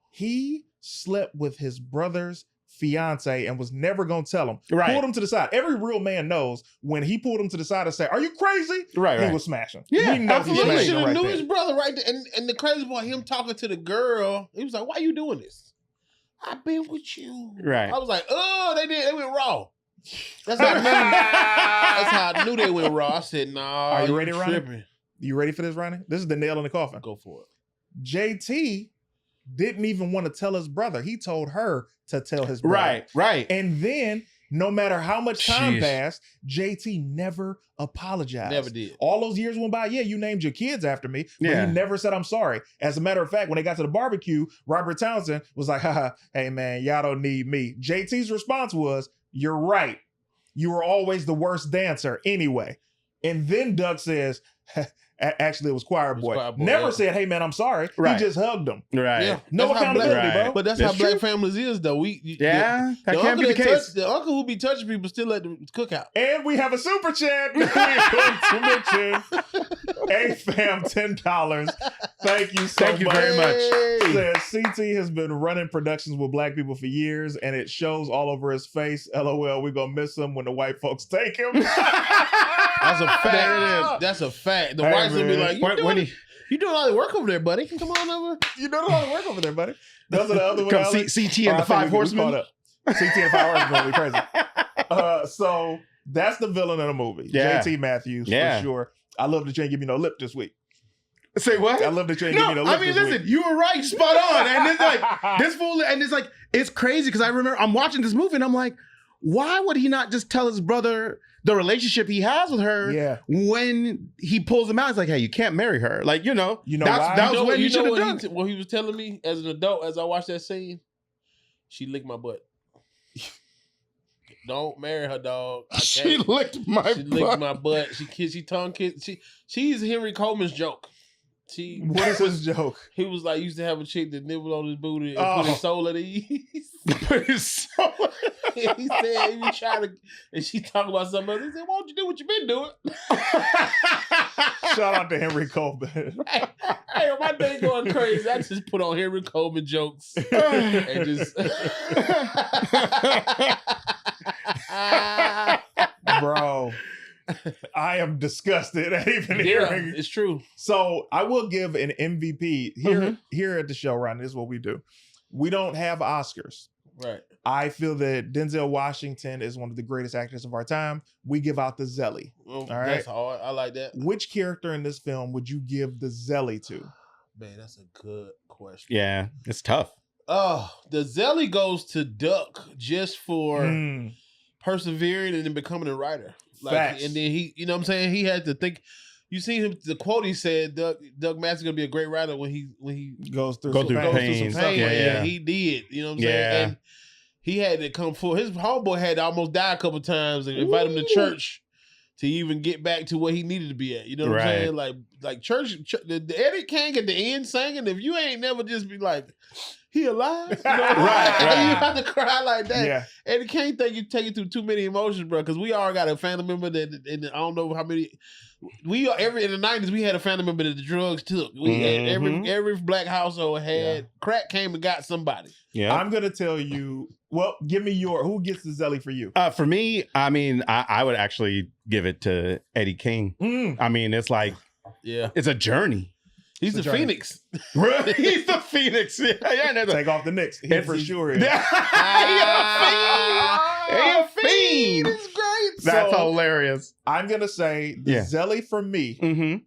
He slept with his brother's fiance and was never gonna tell him. Pulled him to the side. Every real man knows when he pulled him to the side and said, "Are you crazy?" He was smashing.
Yeah,
he know
he should have knew his brother right there. And the crazy part, him talking to the girl, he was like, "Why you doing this? I've been with you."
Right.
I was like, "Oh, they went raw." That's how I knew. That's how I knew they went raw. I said, "Nah."
Are you ready, Ronnie? You ready for this, Ronnie? This is the nail in the coffin.
Go for it.
JT didn't even want to tell his brother. He told her to tell his brother.
Right.
And then, no matter how much time passed, JT never apologized.
Never did.
All those years went by. Yeah, you named your kids after me, but he never said, I'm sorry. As a matter of fact, when they got to the barbecue, Robert Townsend was like, haha, hey man, y'all don't need me. JT's response was, you're right. You were always the worst dancer anyway. And then Doug says, actually, it was Choir Boy. Never said, hey, man, I'm sorry. He just hugged him.
Yeah.
No accountability, bro.
But that's how black families is, though.
That can't be the case.
The uncle who be touching people still at the cookout.
And we have a super chat. We want to mention A-Fam, $10. Thank you so much.
Thank you very much.
Says CT has been running productions with black people for years, and it shows all over his face. LOL, we're going to miss him when the white folks take him.
That's a fact. That's a fact. The whites will be like, you doing all the work over there, buddy. Come on over.
You doing all the work over there, buddy. Those are the other
ones. CT and the Five Horsemen.
CT and Five Horsemen going to be crazy. So that's the villain of the movie. JT Matthews, for sure. I love that you ain't give me no lip this week.
Say what?
I love that you ain't give me the
No,
look
I mean,
this
listen,
week.
you were right, spot on. And it's like this fool, and it's like it's crazy because I remember I'm watching this movie and I'm like, why would he not just tell his brother the relationship he has with her when he pulls him out? He's like, hey, you can't marry her. Like,
You know why?
that was when you should have done.
What he was telling me as an adult, as I watched that scene, she licked my butt. Don't marry her, dog.
She licked my butt.
She licked my butt. She tongue kissed. She's Henry Coleman's joke.
What is his joke?
He was like, used to have a chick that nibbled on his booty and put his soul at ease.
Put his soul.
He said he was trying to, and she talking about something else. He said, "Why don't you do what you been doing?"
Shout out to Henry Coleman.
Hey, my day going crazy. I just put on Henry Coleman jokes and just.
Bro, I am disgusted at even hearing.
It's true.
So I will give an MVP here at the show, Ron. This is what we do. We don't have Oscars.
Right.
I feel that Denzel Washington is one of the greatest actors of our time. We give out the Zelly.
Well,
all right.
That's hard. I like that.
Which character in this film would you give the Zelly to?
Man, that's a good question.
Yeah, it's tough.
Oh, the Zelly goes to Duck just for persevering and then becoming a writer.
Facts.
And then he, you know what I'm saying? He had to think. You see him, the quote he said, Doug Massey's gonna be a great writer when he
goes through
some
pain.
pain.
Yeah, he did. You know what I'm saying? And he had to come forward. His homeboy had to almost die a couple times and invite him to church to even get back to where he needed to be at. You know what I'm saying? Like church the Eddie King at the end singing, if you ain't never just be like, he alive? You know?
Right.
You have to cry like that.
Yeah.
Eddie King take you through too many emotions, bro, because we all got a family member that, and I don't know how many. In the 90s, we had a family member that the drugs took. We had every black household had crack came and got somebody.
Yeah.
I'm gonna tell you. Well, give me who gets the Zelly for you?
For me, I mean, I would actually give it to Eddie King. I mean, it's like, it's a journey.
He's the Phoenix.
He's the Phoenix.
Take off the Knicks. He for sure is.
He a fiend.
It's great.
That's hilarious.
I'm gonna say the Zelly for me.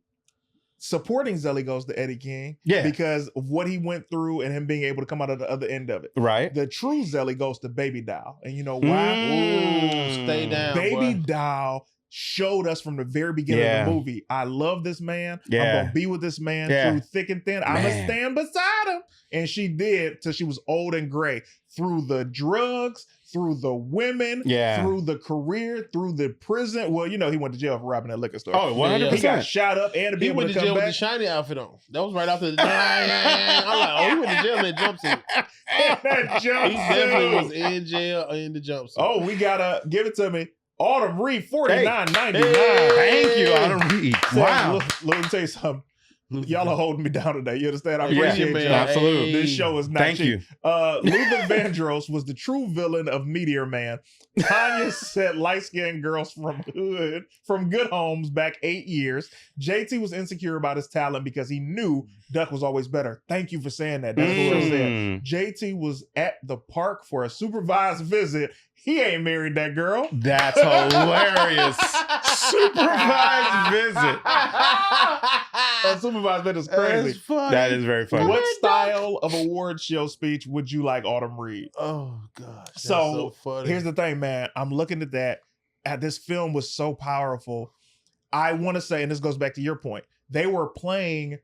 Supporting Zelly goes to Eddie King.
Yeah.
Because of what he went through and him being able to come out of the other end of it.
Right.
The true Zelly goes to Baby Doll. And you know why?
Ooh, stay down.
Baby Doll showed us from the very beginning of the movie, I love this man. I'm gonna be with this man through thick and thin. I'm gonna stand beside him. And she did till she was old and gray. Through the drugs, through the women, through the career, through the prison. Well, you know, he went to jail for robbing that liquor store.
Oh, 100%.
He got shot up and to be able to come
jail
back.
with the shiny outfit on. That was right after the I'm like, oh, he went to jail in that jumpsuit. He definitely was in jail in the jumpsuit.
Oh, we gotta give it to me. Autumn Reed, $49.99.
Thank you, Autumn Reed. Wow.
Let me tell you something. Y'all are holding me down today. You understand? I appreciate
man.
y'all.
Absolutely.
This show is not
Thank
cheap.
you.
Luther Vandross was the true villain of Meteor Man. Tanya set light-skinned girls from good homes back 8 years. JT was insecure about his talent because he knew Duck was always better. Thank you for saying that. That's what I said. JT was at the park for a supervised visit. He ain't married that girl.
That's hilarious. Supervised visit.
A supervised visit is crazy.
That is very funny.
What style of award show speech would you like Autumn Reed?
Oh gosh.
So
funny.
Here's the thing, man. I'm looking at that. This film was so powerful. I want to say, and this goes back to your point, they were playing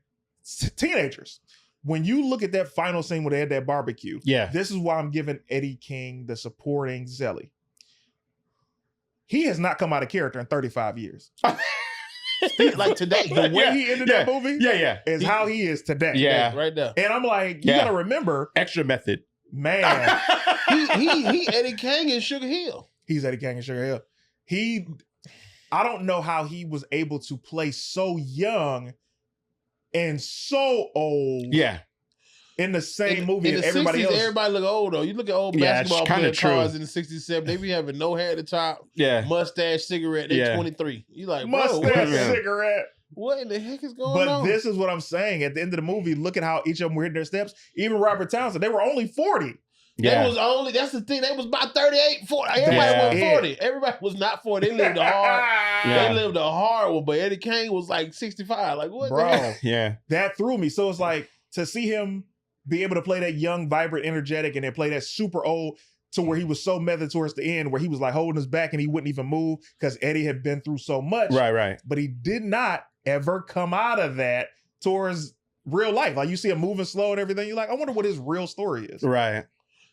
teenagers. When you look at that final scene where they had that barbecue, this is why I'm giving Eddie King the supporting Zelly. He has not come out of character in 35 years.
Like today.
The way he ended that movie is how he is today.
Yeah, right there.
And I'm like, you gotta remember.
Extra method.
Man.
he Eddie King in Sugar Hill.
He's Eddie King in Sugar Hill. I don't know how he was able to play so young and so old.
Yeah.
In the same movie
in
as
the
everybody
60s,
else.
Everybody look old though. You look at old basketball player cars in the 60s, 70s, they be having no hair at the top, mustache, cigarette, they 23. You like, bro,
mustache, cigarette.
What in the heck is going on?
But this is what I'm saying. At the end of the movie, look at how each of them were hitting their steps. Even Robert Townsend, they were only 40.
That's the thing. They was about 38, 40. Everybody was 40. Everybody was not 40. They lived a hard. They lived a hard one. But Eddie Kane was like 65. Like what,
bro?
Yeah,
that threw me. So it's like to see him be able to play that young, vibrant, energetic, and then play that super old to where he was so method towards the end, where he was like holding his back and he wouldn't even move because Eddie had been through so much.
Right.
But he did not ever come out of that towards real life. Like you see him moving slow and everything. You're like, I wonder what his real story is.
Right.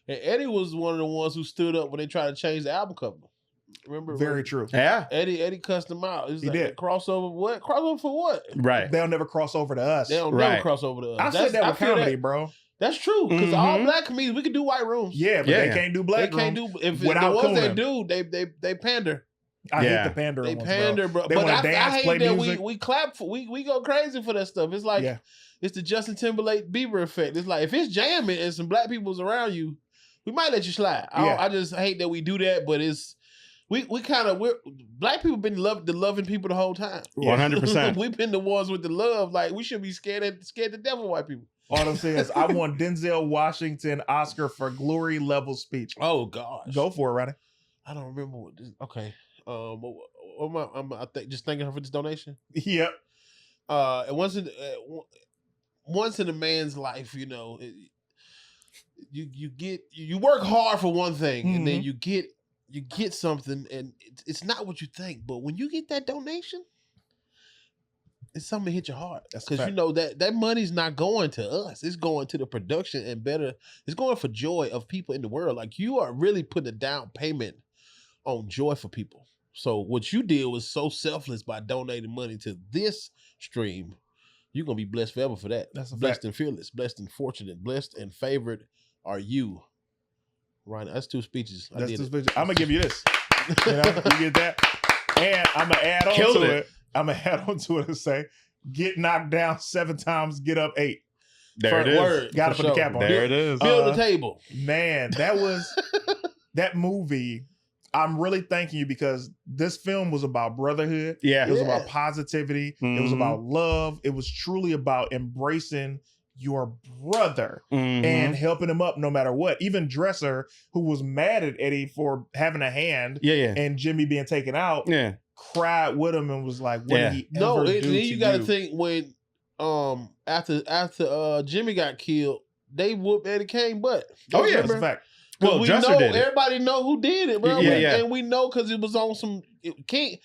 And Eddie was one of the ones who stood up when they tried to change the album cover. Remember?
Very true.
Yeah.
Eddie cussed him out.
He did.
Crossover. What? Crossover for what?
Right.
They'll never cross over to us.
They don't never cross over to us.
I said that with comedy, bro.
That's true. Because all black comedians, we can do white rooms.
Yeah, but they can't do black rooms.
They can't do if the ones that do, they pander.
I hate the pandering.
They pander, bro.
They
but
want to dance,
I hate
play
that
music.
we clap for we go crazy for that stuff. It's like it's the Justin Timberlake Bieber effect. It's like if it's jamming and some black people's around you, we might let you slide. I just hate that we do that, but it's we're black people been the loving people the whole time.
100%.
We've been the ones with the love. Like we should be scared to death of white people.
All I'm saying is I want Denzel Washington Oscar for glory level speech.
Oh gosh.
Go for it, Ronnie.
I don't remember what this okay. I think just thanking her for this donation.
Yep.
And once in a man's life, you know, you work hard for one thing, and then you get something, and it's not what you think. But when you get that donation, it's something that hit your heart because you know that money's not going to us; it's going to the production and it's going for joy of people in the world. Like you are really putting a down payment on joy for people. So what you did was so selfless by donating money to this stream. You're gonna be blessed forever for that.
That's a
blessed
fact.
and fearless, blessed and fortunate, blessed and favored are you. Ryan, that's 2 speeches.
That's 2 speeches. I'm gonna give you this. You get that, and I'm gonna add on to it. I'm gonna add on to it and say, get knocked down 7 times, get up 8.
There it is.
Word,
gotta put the cap on.
There it is.
Build the table.
Man, that was that movie. I'm really thanking you because this film was about brotherhood.
Yeah.
It was about positivity.
Mm-hmm.
It was about love. It was truly about embracing your brother and helping him up no matter what. Even Dresser, who was mad at Eddie for having a hand and Jimmy being taken out, cried with him and was like, what did he ever do to you?
You got to think when after Jimmy got killed, they whooped Eddie Kane butt.
That's a fact.
Well,
we
Dresser
know
did it.
Everybody know who did it, bro. And we know because it was on some Eddie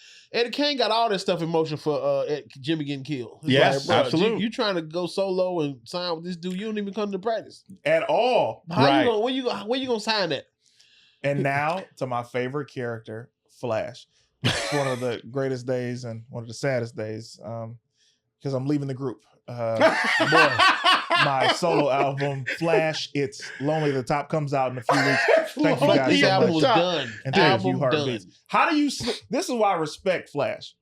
Kane got all this stuff in motion for Jimmy getting killed. It's
yes,
like,
absolutely.
You trying to go solo and sign with this dude? You don't even come to practice
at all.
Where you gonna sign that?
And now to my favorite character, Flash. It's one of the greatest days and one of the saddest days because I'm leaving the group. My solo album, Flash, It's Lonely at the Top, comes out in a few weeks. Thank you guys so much.
Was done.
And thank you, Heartbeats. How do you, this is why I respect Flash.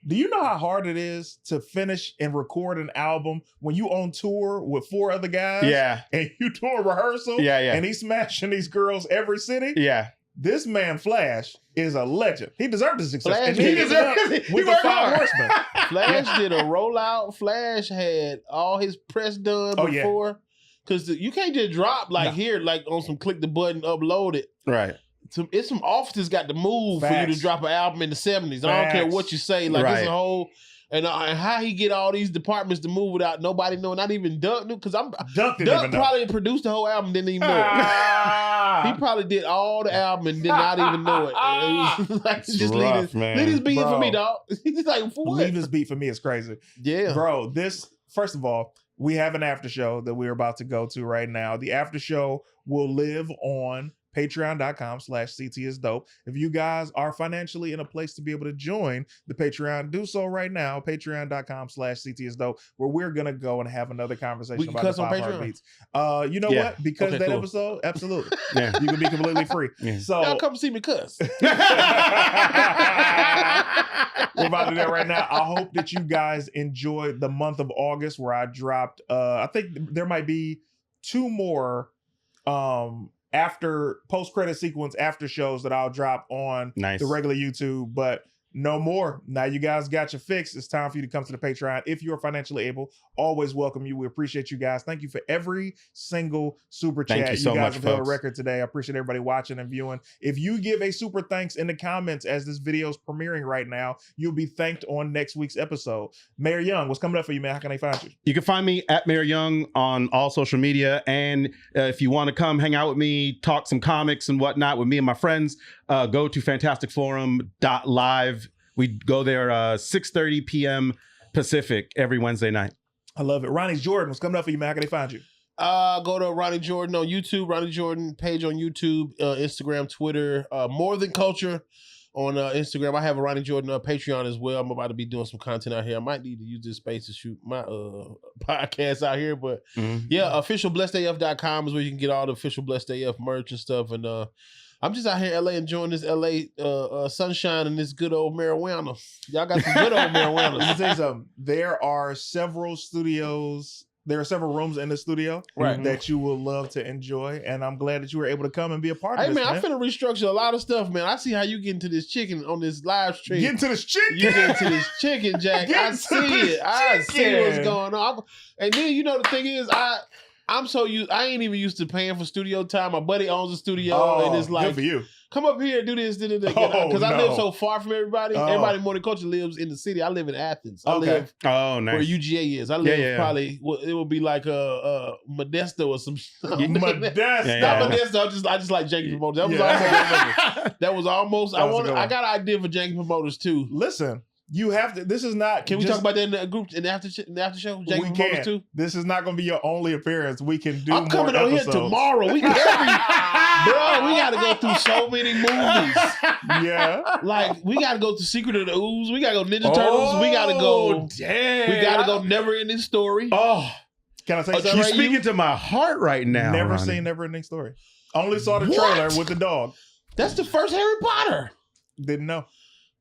Do you know how hard it is to finish and record an album when you on tour with 4 other guys?
Yeah.
And you doing rehearsal?
Yeah.
And he's smashing these girls every city?
Yeah.
This man, Flash, is a legend. He deserved his success.
Flash,
and he deserved it with the 5 horsemen.
Flash did a rollout. Flash had all his press done before. Because you can't just drop here, like on some click the button, upload it.
Right.
It's some offices got to move for you to drop an album in the 70s. I don't care what you say. Like it's a whole and how he get all these departments to move without nobody knowing, not even Duck knew, because Duck probably produced the whole album, didn't even know it. He probably did all the album and did not even know it. It was like, just leave this beat for me, dog. He's like, for what?
Leave this beat for me is crazy.
Yeah.
Bro, first of all, we have an after show that we're about to go to right now. The after show will live on patreon.com/CTisDope. If you guys are financially in a place to be able to join the Patreon, do so right now. Patreon.com/CTisDope, where we're going to go and have another conversation about the 5 heartbeats. You know what? Because that episode, absolutely. You can be completely free. So
y'all come see me cuss.
We're about to do that right now. I hope that you guys enjoyed the month of August where I dropped, I think there might be 2 more after post-credit sequence after shows that I'll drop on the regular YouTube, but no more. Now you guys got your fix. It's time for you to come to the Patreon. If you're financially able, always welcome you. We appreciate you guys. Thank you for every single super chat.
Thank you so
guys
much,
have held a
folks.
record today. I appreciate everybody watching and viewing. If you give a super thanks in the comments as this video is premiering right now, you'll be thanked on next week's episode. Mayor Young, what's coming up for you, man? How can they find you?
You can find me at Mayor Young on all social media. And if you want to come hang out with me, talk some comics and whatnot with me and my friends, go to fantasticforum.live. We go there 6:30 p.m. Pacific every Wednesday night.
I love it. Ronnie Jordan, what's coming up for you, man? How can they find you?
Go to Ronnie Jordan on YouTube, Ronnie Jordan page on YouTube, Instagram, Twitter, More Than Culture on Instagram. I have a Ronnie Jordan Patreon as well. I'm about to be doing some content out here. I might need to use this space to shoot my podcast out here. But yeah, officialblessedaf.com is where you can get all the official Blessed AF merch and stuff. And I'm just out here in LA enjoying this LA sunshine and this good old marijuana. Y'all got some good old marijuana.
Let me tell you something. There are several studios. There are several rooms in the studio that you will love to enjoy, and I'm glad that you were able to come and be a part of
Hey
this,
man, I'm finna restructure a lot of stuff, man. I see how you get into this chicken on this live stream.
Get into this chicken.
You get into this chicken, Jack.
Get
I
into
see
this
it. I see
chicken.
what's going on. And then you know the thing is, I'm so used. I ain't even used to paying for studio time. My buddy owns a studio, and it's like,
good for you.
come up here and do this, because I live so far from everybody. Everybody in More Than Culture lives in the city. I live in Athens. I live
Oh, nice.
where UGA is. I live probably. It would be like Modesto or some.
Modesto.
Not Modesto. I just like Jenkins Promoters. That was almost. I got an idea for Jenkins Promoters too.
Listen, you have to. This is not.
Can we talk about that in the group in the after show?
We can. Too? This is not going to be your only appearance. We can do.
I'm coming on here tomorrow. We got to go through so many movies.
Yeah,
like we got to go to Secret of the Ooze. We got to go Ninja Turtles. We got to go.
Damn.
We got to go Never Ending Story.
Oh,
can I say something?
You're speaking to my heart right now.
Never
Ronnie.
seen Never Ending Story. Only saw the trailer with the dog.
That's the first Harry Potter.
Didn't know.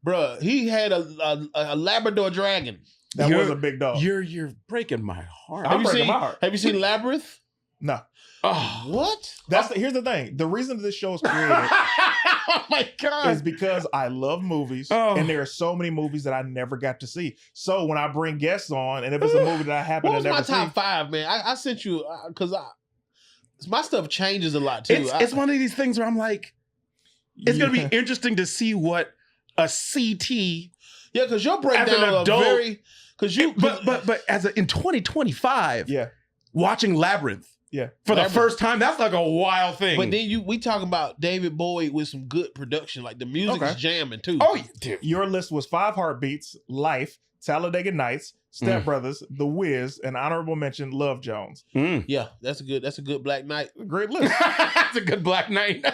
Bruh, he had a Labrador dragon.
That was a big dog.
You're breaking my heart.
I'm breaking my heart.
Have you seen Labyrinth?
No.
Oh, what?
Here's the thing. The reason this show is created
oh my God.
is because I love movies, and there are so many movies that I never got to see. So when I bring guests on, and if it's a movie that I happen to never see,
my top 5, man? I sent you because my stuff changes a lot too.
It's one of these things where I'm like, it's gonna be interesting to see what a CT.
Yeah, because your breakdown
as an adult,
very
but in 2025, watching Labyrinth.
Yeah,
for the first time, that's like a wild thing.
But then we talk about David Bowie with some good production, like the music is jamming too.
Oh, dude.
Your list was 5 Heartbeats, Life, Talladega Nights, Step Brothers, The Wiz, and honorable mention Love Jones.
Yeah, that's a good Black Knight.
Great list.
That's a good Black Knight.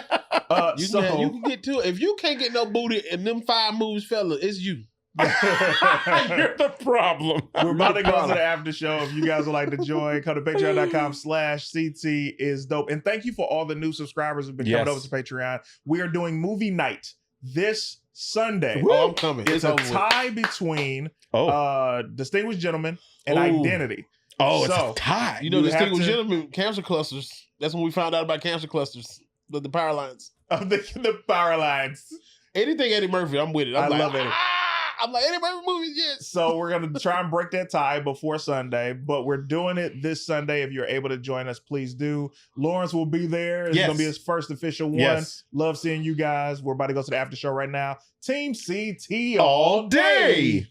You can get to it. If you can't get no booty in them 5 movies, fella, it's you.
You're the problem.
We're about to go to the after show. If you guys would like to join, come to patreon.com/CT is dope. And thank you for all the new subscribers who've been coming over to Patreon. We are doing movie night this Sunday.
Oh, I'm coming.
It's a tie between Distinguished Gentleman and Identity.
Oh, it's a tie.
You know, Distinguished Gentleman, cancer clusters. That's when we found out about cancer clusters. The power lines.
The power lines.
Anything Eddie Murphy, I'm with it. I love Eddie. I'm like, Eddie Murphy movies, yes.
So we're going to try and break that tie before Sunday, but we're doing it this Sunday. If you're able to join us, please do. Lawrence will be there. It's going to be his first official one.
Yes.
Love seeing you guys. We're about to go to the after show right now. Team CT
all day.